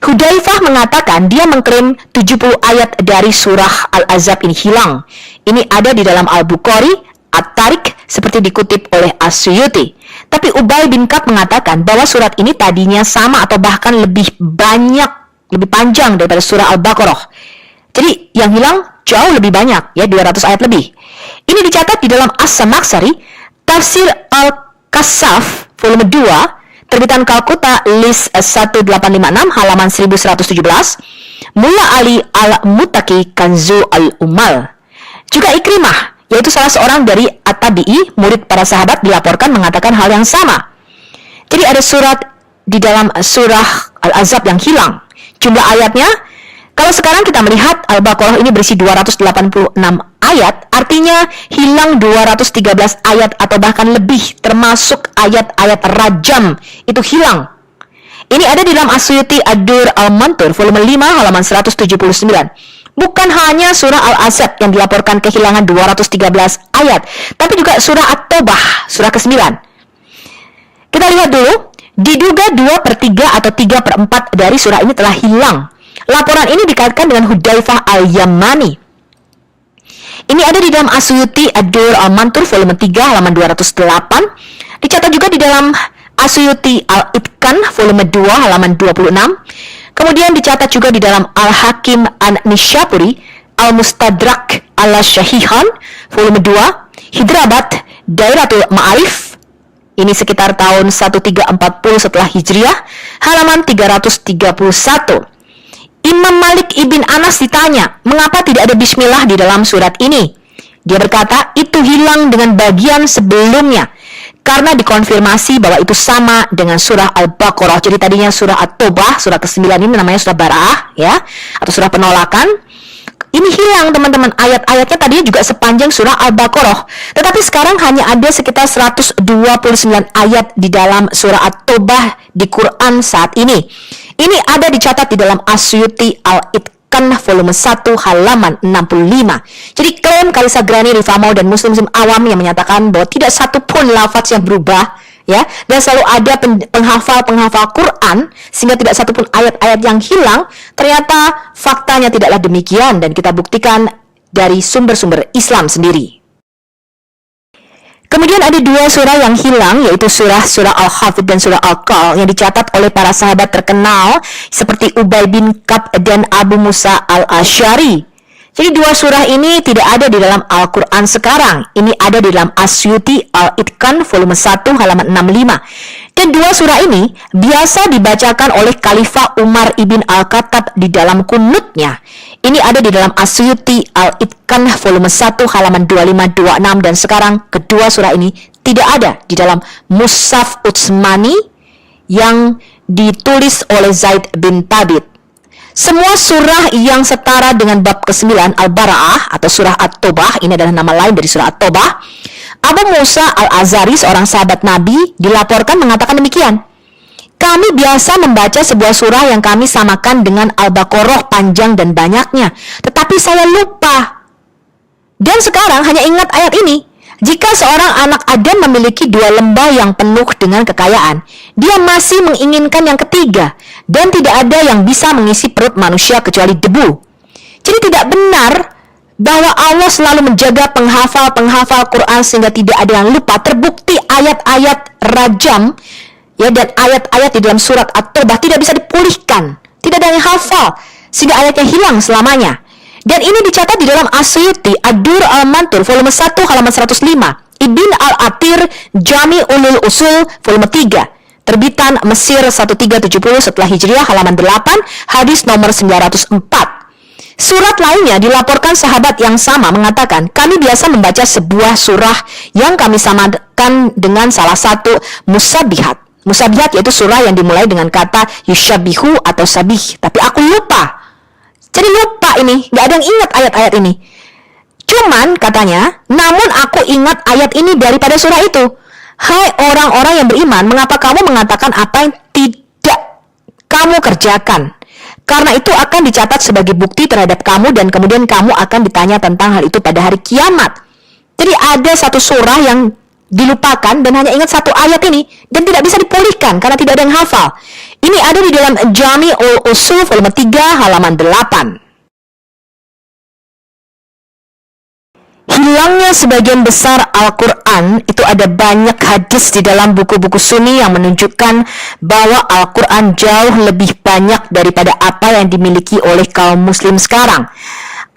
Hudzaifah mengatakan dia mengklaim 70 ayat dari surah Al-Ahzab ini hilang. Ini ada di dalam Al-Bukhari, At-Tariq seperti dikutip oleh As-Suyuti. Tapi Ubay bin Ka'b mengatakan bahwa surat ini tadinya sama atau bahkan lebih banyak, lebih panjang daripada surah Al-Baqarah. Jadi yang hilang jauh lebih banyak, ya 200 ayat lebih. Ini dicatat di dalam As-Samakhsyari, Tafsir Al-Kasaf volume 2 terbitan Kalkuta list 1856 halaman 1117, Mulla Ali Al-Muttaqi Kanzu Al-Umal. Juga Ikrimah, yaitu salah seorang dari At-Tabi'i, murid para sahabat, dilaporkan mengatakan hal yang sama. Jadi ada surat di dalam surah Al-Ahzab yang hilang. Jumlah ayatnya, kalau sekarang kita melihat Al-Baqarah ini berisi 286 ayat, artinya hilang 213 ayat atau bahkan lebih, termasuk ayat-ayat rajam itu hilang. Ini ada di dalam Asyuti Ad-Dur Al-Mantur volume 5 halaman 179. Bukan hanya surah Al-Ahzab yang dilaporkan kehilangan 213 ayat, tapi juga surah At-Taubah, surah ke-9. Kita lihat dulu, diduga 2/3 atau 3/4 dari surah ini telah hilang. Laporan ini dikaitkan dengan Hudzaifah Al-Yamani. Ini ada di dalam Asyuti Ad-Dur Al-Mantur volume 3 halaman 208. Dicatat juga di dalam Asyuti Al-Itqan volume 2 halaman 26. Kemudian dicatat juga di dalam Al-Hakim An-Nishapuri Al-Mustadrak Al-Syahihan volume 2, Hidrabat Dairatul Ma'arif. Ini sekitar tahun 1340 setelah Hijriah, halaman 331. Imam Malik ibn Anas ditanya, mengapa tidak ada bismillah di dalam surat ini? Dia berkata, itu hilang dengan bagian sebelumnya, karena dikonfirmasi bahwa itu sama dengan surah Al-Baqarah. Jadi tadinya surah At-Taubah, surah ke-9 ini namanya surah Bara'ah, ya, atau surah penolakan. Ini hilang, teman-teman. Ayat-ayatnya tadinya juga sepanjang surah Al-Baqarah. Tetapi sekarang hanya ada sekitar 129 ayat di dalam surah At-Taubah di Quran saat ini. Ini ada dicatat di dalam Asyuti Al-Itqan volume 1 halaman 65. Jadi klaim Khalisa Grani, Rifamau, dan muslim-muslim awam yang menyatakan bahwa tidak satu pun lafaz yang berubah, ya, dan selalu ada penghafal Quran sehingga tidak satu pun ayat-ayat yang hilang, ternyata faktanya tidaklah demikian dan kita buktikan dari sumber-sumber Islam sendiri. Kemudian ada dua surah yang hilang, yaitu surah Al-Hafid dan surah Al-Qal yang dicatat oleh para sahabat terkenal seperti Ubay bin Ka'b dan Abu Musa Al-Asy'ari. Jadi dua surah ini tidak ada di dalam Al-Quran sekarang. Ini ada di dalam Asyuti Al-Itqan volume 1 halaman 65. Dan dua surah ini biasa dibacakan oleh Khalifah Umar ibn Al-Khattab di dalam kunutnya. Ini ada di dalam Asyuti Al-Itqan volume 1 halaman 25-26, dan sekarang kedua surah ini tidak ada di dalam Mushaf Utsmani yang ditulis oleh Zaid bin Thabit. Semua surah yang setara dengan bab ke-9 Al-Bara'ah atau surah At-Taubah, ini adalah nama lain dari surah At-Taubah. Abu Musa Al-Azhari, seorang sahabat Nabi, dilaporkan mengatakan demikian. Kami biasa membaca sebuah surah yang kami samakan dengan Al-Baqarah panjang dan banyaknya, tetapi saya lupa. Dan sekarang hanya ingat ayat ini. Jika seorang anak Adam memiliki dua lembah yang penuh dengan kekayaan, dia masih menginginkan yang ketiga, dan tidak ada yang bisa mengisi perut manusia kecuali debu. Jadi tidak benar bahwa Allah selalu menjaga penghafal Quran sehingga tidak ada yang lupa. Terbukti ayat-ayat rajam, ya, dan ayat-ayat di dalam surat At-Taubah tidak bisa dipulihkan, tidak ada yang hafal sehingga ayatnya hilang selamanya. Dan ini dicatat di dalam Asyuti Ad-Dur Al-Mantur volume 1 halaman 105, Ibn Al-Athir Jami Ulul Usul volume 3, terbitan Mesir 1370 setelah Hijriah halaman 8, hadis nomor 904. Surat lainnya dilaporkan sahabat yang sama mengatakan, kami biasa membaca sebuah surah yang kami samakan dengan salah satu musabihat. Musabihat yaitu surah yang dimulai dengan kata yushabihu atau sabih, tapi aku lupa. Jadi lupa ini, nggak ada yang ingat ayat-ayat ini. Cuman katanya, namun aku ingat ayat ini daripada surah itu. Hai orang-orang yang beriman, mengapa kamu mengatakan apa yang tidak kamu kerjakan? Karena itu akan dicatat sebagai bukti terhadap kamu dan kemudian kamu akan ditanya tentang hal itu pada hari kiamat. Jadi ada satu surah yang dilupakan dan hanya ingat satu ayat ini dan tidak bisa dipulihkan karena tidak ada yang hafal. Ini ada di dalam Jami'ul Usul volume 3 halaman 8. Hilangnya sebagian besar Al-Quran, itu ada banyak hadis di dalam buku-buku Sunni yang menunjukkan bahwa Al-Quran jauh lebih banyak daripada apa yang dimiliki oleh kaum muslim sekarang.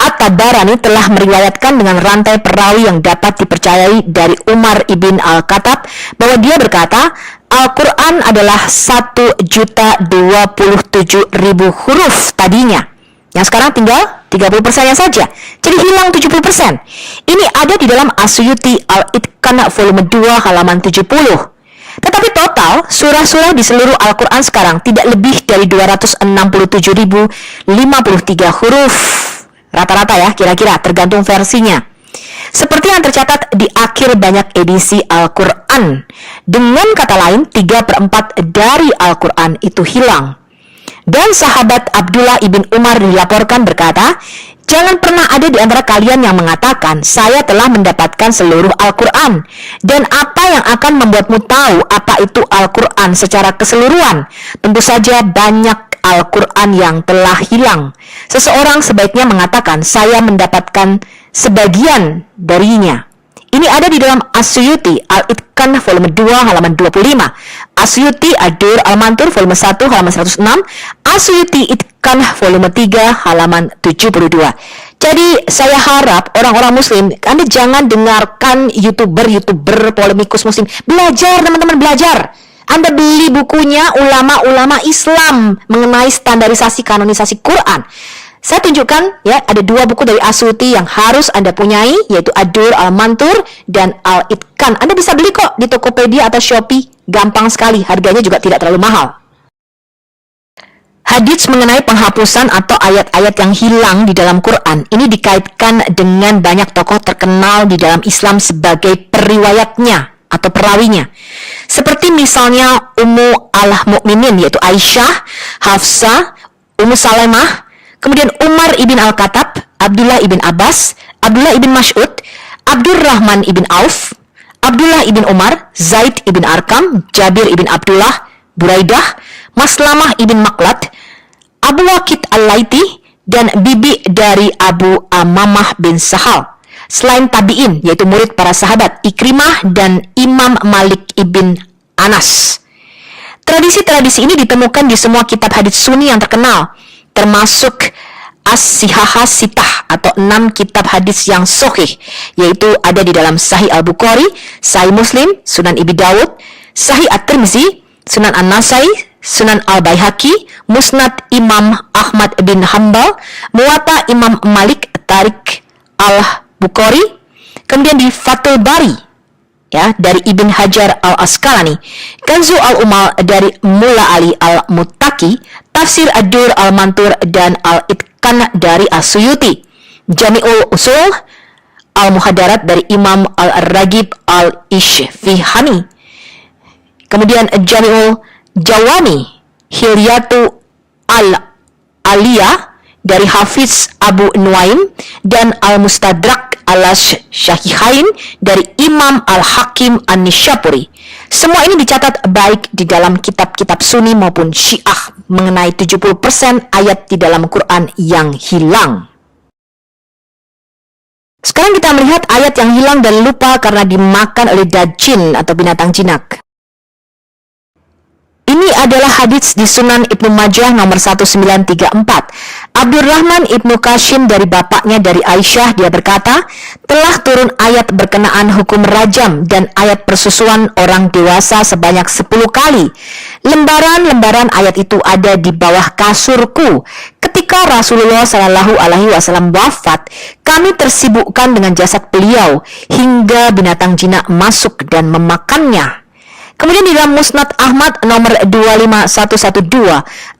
At-Tabarani telah meriwayatkan dengan rantai perawi yang dapat dipercayai dari Umar ibn Al-Khattab bahwa dia berkata, Al-Quran adalah 1.027.000 huruf tadinya. Yang sekarang tinggal 30%-nya saja. Jadi hilang 70%. Ini ada di dalam As-Suyuti Al-Itqan volume 2 halaman 70. Tetapi total surah-surah di seluruh Al-Quran sekarang tidak lebih dari 267.053 huruf. Rata-rata ya, kira-kira tergantung versinya. Seperti yang tercatat di akhir banyak edisi Al-Quran. Dengan kata lain, 3/4 dari Al-Quran itu hilang. Dan sahabat Abdullah ibn Umar dilaporkan berkata, jangan pernah ada di antara kalian yang mengatakan, saya telah mendapatkan seluruh Al-Quran. Dan apa yang akan membuatmu tahu apa itu Al-Quran secara keseluruhan? Tentu saja banyak Al-Quran yang telah hilang. Seseorang sebaiknya mengatakan, saya mendapatkan sebagian darinya. Ini ada di dalam As-Suyuti Al-Itqan volume 2 halaman 25, As-Suyuti Ad-Dur Al-Mantur volume 1 halaman 106, As-Suyuti Itqan volume 3 halaman 72. Jadi saya harap orang-orang muslim, Anda jangan dengarkan YouTuber polemikus muslim. Belajar teman-teman, belajar. Anda beli bukunya ulama-ulama Islam mengenai standarisasi kanonisasi Quran. Saya tunjukkan ya, ada 2 buku dari As-Suyuti yang harus Anda punyai, yaitu Ad-Dur Al-Mantur dan Al-Itqan. Anda bisa beli kok di Tokopedia atau Shopee, gampang sekali, harganya juga tidak terlalu mahal. Hadits mengenai penghapusan atau ayat-ayat yang hilang di dalam Quran ini dikaitkan dengan banyak tokoh terkenal di dalam Islam sebagai periwayatnya atau perawinya. Seperti misalnya Ummu al-Mu'minin yaitu Aisyah, Hafsah, Ummu Salamah, kemudian Umar ibn Al-Khattab, Abdullah ibn Abbas, Abdullah ibn Mas'ud, Abdurrahman ibn Auf, Abdullah ibn Umar, Zaid ibn Arkam, Jabir ibn Abdullah, Buraidah, Maslamah ibn Maklat, Abu Waqid Al-Laiti, dan bibi dari Abu Amamah bin Sahal. Selain tabi'in, yaitu murid para sahabat Ikrimah dan Imam Malik ibn Anas. Tradisi-tradisi ini ditemukan di semua kitab hadits Sunni yang terkenal, termasuk As-Sihahah Sitah atau 6 kitab hadis yang sahih, yaitu ada di dalam Sahih Al-Bukhari, Sahih Muslim, Sunan Abi Dawud, Sahih At-Tirmizi, Sunan An-Nasai, Sunan Al-Baihaqi, Musnad Imam Ahmad bin Hanbal, Muwatta Imam Malik, Tarik Al-Bukhari, kemudian di Fathul Bari ya dari Ibn Hajar Al-Asqalani, Kanzu Al-Umal dari Mulla Ali Al-Muttaqi, Tafsir Ad-Dur Al-Mantur dan Al-Itqan dari As-Suyuti, Jami'ul Usul Al-Muhadarat dari Imam Al-Ragib Al-Ishfihani, kemudian Jami'ul Jawami Hilyatu Al-Aliyah dari Hafiz Abu Nuaim dan Al-Mustadrak Al-Syahihain dari Imam Al-Hakim An-Nishapuri. Semua ini dicatat baik di dalam kitab-kitab Sunni maupun Syiah mengenai 70% ayat di dalam Quran yang hilang. Sekarang kita melihat ayat yang hilang dan lupa karena dimakan oleh dajjin atau binatang jinak. Ini adalah hadits di Sunan Ibnu Majah nomor 1934. Abdurrahman Ibnu Qasim dari bapaknya dari Aisyah, dia berkata, telah turun ayat berkenaan hukum rajam dan ayat persusuan orang dewasa sebanyak 10 kali. Lembaran-lembaran ayat itu ada di bawah kasurku. Ketika Rasulullah Shallallahu Alaihi Wasallam wafat, kami tersibukkan dengan jasad beliau hingga binatang jinak masuk dan memakannya. Kemudian di dalam Musnad Ahmad nomor 25112,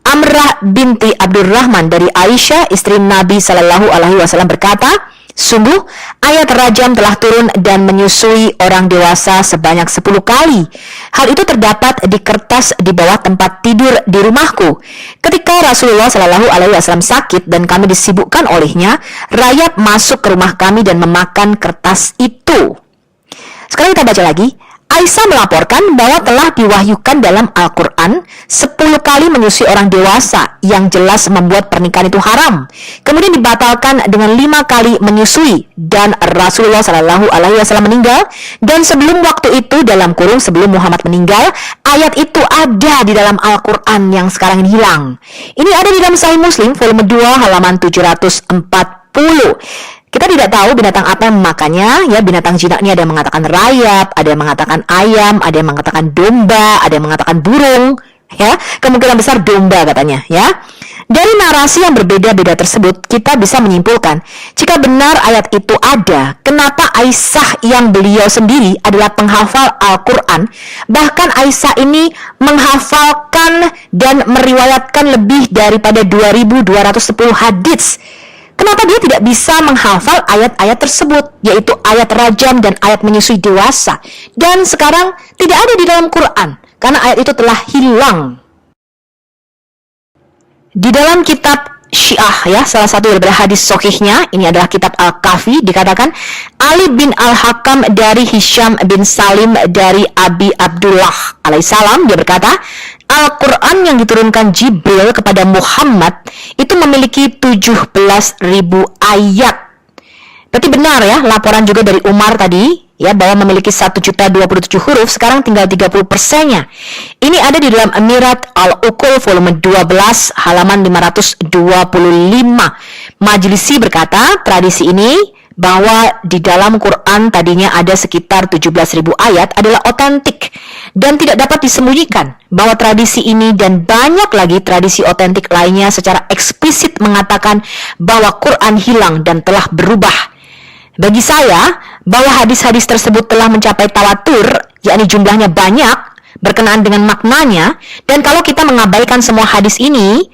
Amrah binti Abdurrahman dari Aisyah, istri Nabi Shallallahu Alaihi Wasallam berkata, Sungguh, ayat rajam telah turun dan menyusui orang dewasa sebanyak 10 kali. Hal itu terdapat di kertas di bawah tempat tidur di rumahku. Ketika Rasulullah Shallallahu Alaihi Wasallam sakit dan kami disibukkan olehnya, rayap masuk ke rumah kami dan memakan kertas itu. Sekarang kita baca lagi. Aisyah melaporkan bahwa telah diwahyukan dalam Al-Quran 10 kali menyusui orang dewasa yang jelas membuat pernikahan itu haram. Kemudian dibatalkan dengan 5 kali menyusui dan Rasulullah Shallallahu Alaihi Wasallam meninggal. Dan sebelum waktu itu dalam kurung sebelum Muhammad meninggal, ayat itu ada di dalam Al-Quran yang sekarang ini hilang. Ini ada di dalam Sahih Muslim volume 2 halaman 740. Kita tidak tahu binatang apa yang memakannya, ya. Binatang jinak ini ada yang mengatakan rayap, ada yang mengatakan ayam, ada yang mengatakan domba, ada yang mengatakan burung, ya. Kemungkinan besar domba katanya, ya. Dari narasi yang berbeda-beda tersebut, kita bisa menyimpulkan, jika benar ayat itu ada, kenapa Aisyah yang beliau sendiri adalah penghafal Al-Quran, bahkan Aisyah ini menghafalkan dan meriwayatkan lebih daripada 2.210 hadits. Kenapa dia tidak bisa menghafal ayat-ayat tersebut, yaitu ayat rajam dan ayat menyusui dewasa, dan sekarang tidak ada di dalam Quran, karena ayat itu telah hilang. Di dalam kitab Syiah, ya, salah satu daripada hadis sahihnya, ini adalah kitab Al-Kafi, dikatakan Ali bin Al-Hakam dari Hisham bin Salim dari Abi Abdullah alaihissalam, dia berkata, Al-Quran yang diturunkan Jibril kepada Muhammad itu memiliki 17.000 ayat. Berarti benar, ya, laporan juga dari Umar tadi, ya, bahwa memiliki 1.027 huruf, sekarang tinggal 30%-nya. Ini ada di dalam Amirat Al-Uqul volume 12 halaman 525. Majlisi berkata, tradisi ini bahwa di dalam Quran tadinya ada sekitar 17.000 ayat adalah otentik dan tidak dapat disembunyikan, bahwa tradisi ini dan banyak lagi tradisi otentik lainnya secara eksplisit mengatakan bahwa Quran hilang dan telah berubah. Bagi saya, bahwa hadis-hadis tersebut telah mencapai tawatur, yakni jumlahnya banyak, berkenaan dengan maknanya, dan kalau kita mengabaikan semua hadis ini,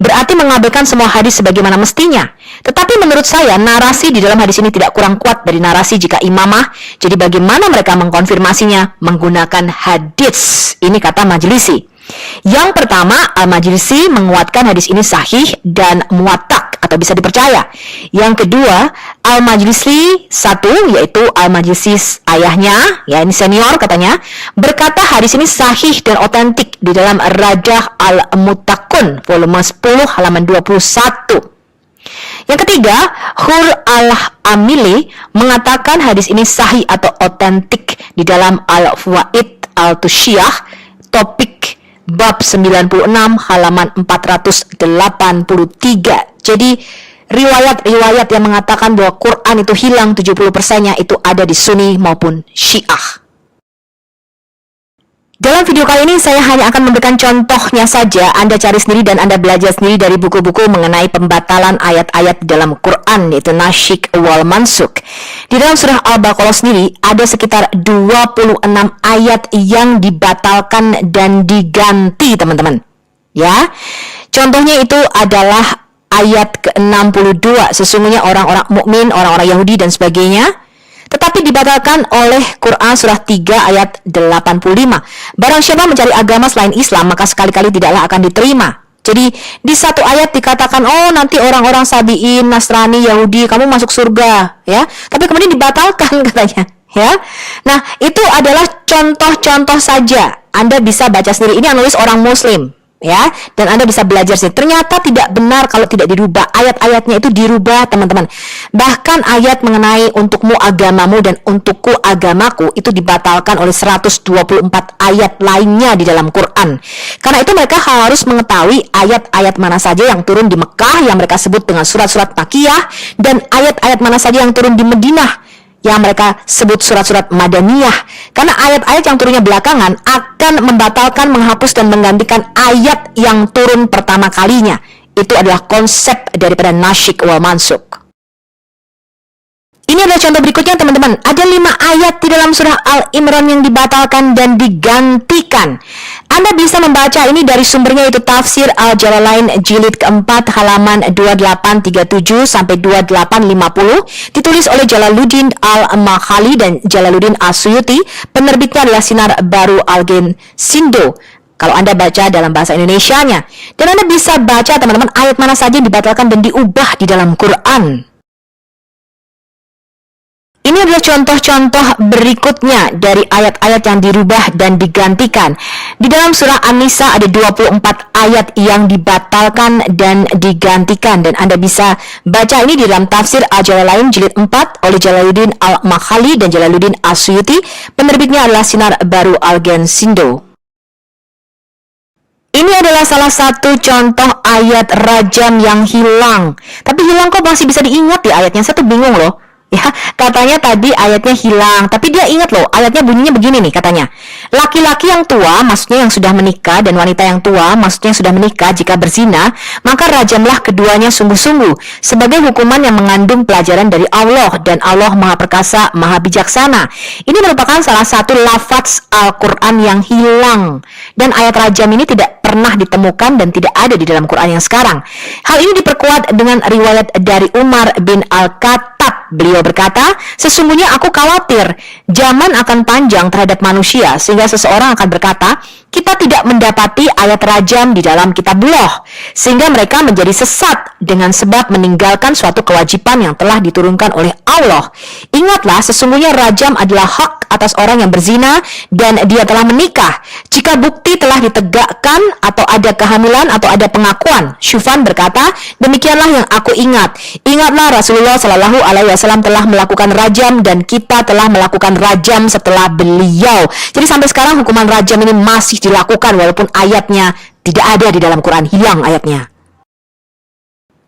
berarti mengabaikan semua hadis sebagaimana mestinya. Tetapi menurut saya, narasi di dalam hadis ini tidak kurang kuat dari narasi jika imamah. Jadi bagaimana mereka mengkonfirmasinya? Menggunakan hadis. Ini kata Majlisi. Yang pertama, Al-Majlisi menguatkan hadis ini sahih dan muwatak atau bisa dipercaya. Yang kedua, Al-Majlisi satu, yaitu Al-Majlisi ayahnya, ya ini senior katanya, berkata hadis ini sahih dan otentik di dalam Radah Al-Mutakun volume 10 halaman 21. Yang ketiga, Hur Al-Amili mengatakan hadis ini sahih atau otentik di dalam Al-Fawaid Al-Tushiyah topik bab 96 halaman 483. Jadi riwayat-riwayat yang mengatakan bahwa Quran itu hilang 70%-nya itu ada di Sunni maupun Syiah. Dalam video kali ini saya hanya akan memberikan contohnya saja. Anda cari sendiri dan Anda belajar sendiri dari buku-buku mengenai pembatalan ayat-ayat dalam Quran, yaitu Nasikh wal Mansukh. Di dalam surah Al-Baqarah sendiri ada sekitar 26 ayat yang dibatalkan dan diganti, teman-teman. Ya. Contohnya itu adalah ayat ke-62, sesungguhnya orang-orang mukmin, orang-orang Yahudi dan sebagainya, tetapi dibatalkan oleh Quran surah 3 ayat 85. Barang siapa mencari agama selain Islam, maka sekali-kali tidaklah akan diterima. Jadi di satu ayat dikatakan, oh nanti orang-orang Sabiin, Nasrani, Yahudi, kamu masuk surga, ya. Tapi kemudian dibatalkan katanya, ya. Nah, itu adalah contoh-contoh saja. Anda bisa baca sendiri. Ini yang nulis orang Muslim, ya, dan Anda bisa belajar sih. Ternyata tidak benar kalau tidak dirubah. Ayat-ayatnya itu dirubah, teman-teman. Bahkan ayat mengenai untukmu agamamu dan untukku agamaku itu dibatalkan oleh 124 ayat lainnya di dalam Quran. Karena itu mereka harus mengetahui ayat-ayat mana saja yang turun di Mekah yang mereka sebut dengan surat-surat Makkiyah, dan ayat-ayat mana saja yang turun di Madinah yang mereka sebut surat-surat Madaniyah. Karena ayat-ayat yang turunnya belakangan akan membatalkan, menghapus, dan menggantikan ayat yang turun pertama kalinya. Itu adalah konsep daripada Nasikh wal Mansukh. Ini Ini adalah contoh berikutnya teman-teman. Ada 5 ayat di dalam surah Al-Imran yang dibatalkan dan digantikan. Anda bisa membaca ini dari sumbernya, yaitu Tafsir Al-Jalalain jilid keempat halaman 2837 sampai 2850, ditulis oleh Jalaluddin Al-Makhali dan Jalaluddin As-Suyuti. Penerbitnya adalah Sinar Baru Al-Gen-Sindo kalau Anda baca dalam bahasa Indonesianya. Dan Anda bisa baca teman-teman ayat mana saja yang dibatalkan dan diubah di dalam Quran. Ini adalah contoh-contoh berikutnya dari ayat-ayat yang dirubah dan digantikan. Di dalam surah An-Nisa ada 24 ayat yang dibatalkan dan digantikan. Dan Anda bisa baca ini di dalam Tafsir Al-Jalalain jilid 4 oleh Jalaluddin Al-Makhali dan Jalaluddin As-Suyuti. Penerbitnya adalah Sinar Baru Al-Gen-Sindo. Ini adalah salah satu contoh ayat rajam yang hilang. Tapi hilang kok masih bisa diingat di ayatnya? Saya tuh bingung loh. Ya, katanya tadi ayatnya hilang, tapi dia ingat loh, ayatnya bunyinya begini nih katanya. Laki-laki yang tua, maksudnya yang sudah menikah, dan wanita yang tua, maksudnya yang sudah menikah, jika berzina, maka rajamlah keduanya sungguh-sungguh, sebagai hukuman yang mengandung pelajaran dari Allah, dan Allah Maha Perkasa, Maha Bijaksana. Ini merupakan salah satu lafaz Al-Quran yang hilang, dan ayat rajam ini tidak pernah ditemukan dan tidak ada di dalam Quran yang sekarang. Hal ini diperkuat dengan riwayat dari Umar bin Al-Khattab. Beliau berkata, sesungguhnya aku khawatir zaman akan panjang terhadap manusia sehingga seseorang akan berkata, kita tidak mendapati ayat rajam di dalam kitabullah, sehingga mereka menjadi sesat dengan sebab meninggalkan suatu kewajiban yang telah diturunkan oleh Allah. Ingatlah, sesungguhnya rajam adalah hak atas orang yang berzina dan dia telah menikah. Jika bukti telah ditegakkan atau ada kehamilan atau ada pengakuan. Syufan berkata, demikianlah yang aku ingat. Ingatlah Rasulullah Shallallahu Alaihi Wasallam telah melakukan rajam dan kita telah melakukan rajam setelah beliau. Jadi sampai sekarang hukuman rajam ini masih dilakukan walaupun ayatnya tidak ada di dalam Quran, hilang ayatnya.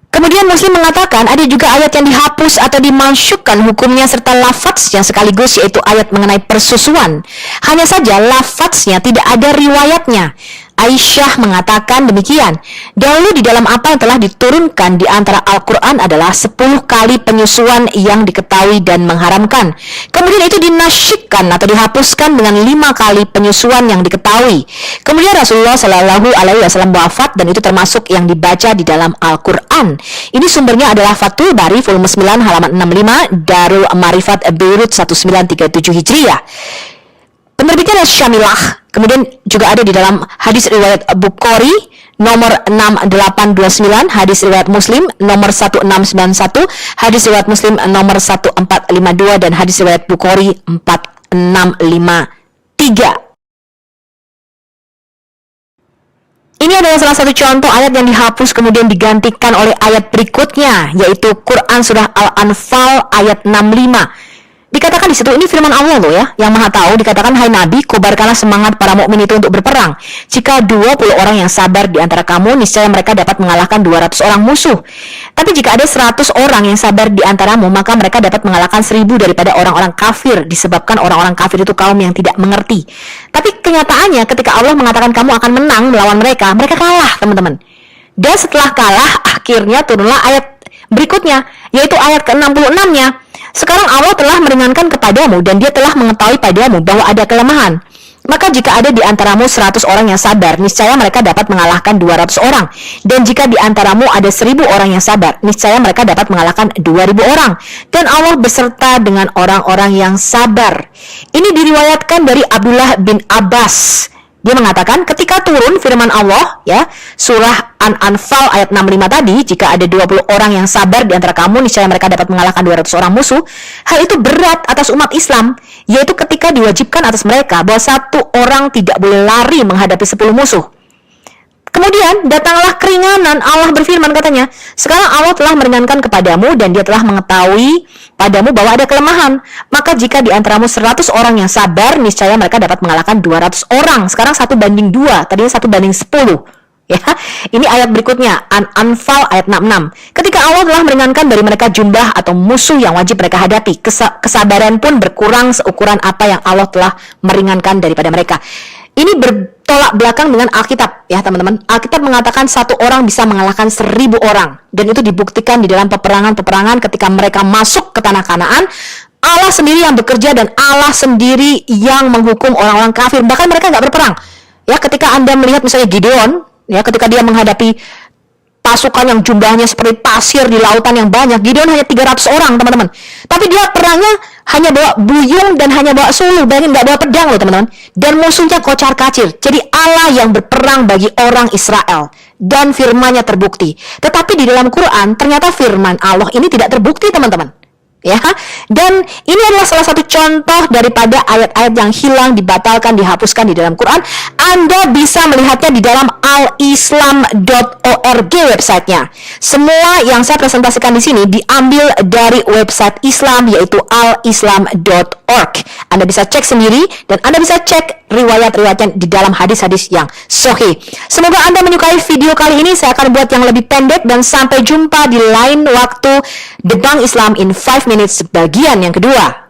Kemudian Muslim mengatakan ada juga ayat yang dihapus atau dimansyukkan hukumnya serta lafadznya sekaligus, yaitu ayat mengenai persusuan. Hanya saja lafadznya tidak ada riwayatnya. Aisyah mengatakan demikian, dahulu di dalam apa yang telah diturunkan di antara Al-Quran adalah 10 kali penyusuan yang diketahui dan mengharamkan. Kemudian itu dinasyikkan atau dihapuskan dengan 5 kali penyusuan yang diketahui. Kemudian Rasulullah Shallallahu Alaihi Wasallam wafat dan itu termasuk yang dibaca di dalam Al-Quran. Ini sumbernya adalah Fathul Bari volume 9 halaman 65, Darul Marifat Beirut 1937 Hijriah. Penerbitnya adalah Syamilah. Kemudian juga ada di dalam hadis riwayat Bukhari nomor 6829, hadis riwayat Muslim nomor 1691, hadis riwayat Muslim nomor 1452 dan hadis riwayat Bukhari 4653. Ini adalah salah satu contoh ayat yang dihapus kemudian digantikan oleh ayat berikutnya, yaitu Quran surah Al-Anfal ayat 65. Dikatakan di situ, ini firman Allah loh ya, yang Maha Tahu, dikatakan, hai Nabi, kobarkanlah semangat para mukmin itu untuk berperang. Jika 20 orang yang sabar di antara kamu, niscaya mereka dapat mengalahkan 200 orang musuh. Tapi jika ada 100 orang yang sabar di antaramu, maka mereka dapat mengalahkan 1000 daripada orang-orang kafir, disebabkan orang-orang kafir itu kaum yang tidak mengerti. Tapi kenyataannya ketika Allah mengatakan kamu akan menang melawan mereka, mereka kalah, teman-teman. Dan setelah kalah, akhirnya turunlah ayat berikutnya, yaitu ayat ke-66-nya. Sekarang Allah telah meringankan kepadamu dan dia telah mengetahui padamu bahwa ada kelemahan. Maka jika ada di antaramu 100 orang yang sabar, niscaya mereka dapat mengalahkan 200 orang. Dan jika di antaramu ada 1000 orang yang sabar, niscaya mereka dapat mengalahkan 2000 orang. Dan Allah beserta dengan orang-orang yang sabar. Ini diriwayatkan dari Abdullah bin Abbas. Dia mengatakan ketika turun firman Allah ya, surah An-Anfal ayat 65 tadi, jika ada 20 orang yang sabar di antara kamu, niscaya mereka dapat mengalahkan 200 orang musuh. Hal itu berat atas umat Islam, yaitu ketika diwajibkan atas mereka bahwa 1 orang tidak boleh lari menghadapi 10 musuh. Kemudian datanglah keringanan. Allah berfirman katanya, sekarang Allah telah meringankan kepadamu dan dia telah mengetahui padamu bahwa ada kelemahan. Maka jika di antaramu 100 orang yang sabar, niscaya mereka dapat mengalahkan 200 orang. Sekarang 1:2, tadinya 1:10. Ya, ini ayat berikutnya, An-Anfal ayat 66. Ketika Allah telah meringankan dari mereka jumlah atau musuh yang wajib mereka hadapi, kesabaran pun berkurang seukuran apa yang Allah telah meringankan daripada mereka. Ini tolak belakang dengan Alkitab ya teman-teman. Alkitab mengatakan satu orang bisa mengalahkan 1000 orang, dan itu dibuktikan di dalam peperangan-peperangan ketika mereka masuk ke tanah Kanaan. Allah sendiri yang bekerja dan Allah sendiri yang menghukum orang-orang kafir, bahkan mereka nggak berperang ya. Ketika Anda melihat misalnya Gideon ya, ketika dia menghadapi pasukan yang jumlahnya seperti pasir di lautan yang banyak, Gideon hanya 300 orang teman-teman, tapi dia perangnya hanya bawa buyung dan hanya bawa suluh, bayangin, nggak bawa pedang loh teman-teman, dan musuhnya kocar kacir. Jadi Allah yang berperang bagi orang Israel, dan firman-Nya terbukti. Tetapi di dalam Quran ternyata firman Allah ini tidak terbukti teman-teman ya. Dan ini adalah salah satu contoh daripada ayat-ayat yang hilang, dibatalkan, dihapuskan di dalam Quran. Anda bisa melihatnya di dalam alislam.org websitenya. Semua yang saya presentasikan di sini diambil dari website Islam, yaitu alislam.org. Anda bisa cek sendiri, dan Anda bisa cek riwayat-riwayatnya di dalam hadis-hadis yang sahih. Semoga Anda menyukai video kali ini. Saya akan buat yang lebih pendek, dan sampai jumpa di lain waktu. Debunk Islam in 5 minutes bagian yang kedua.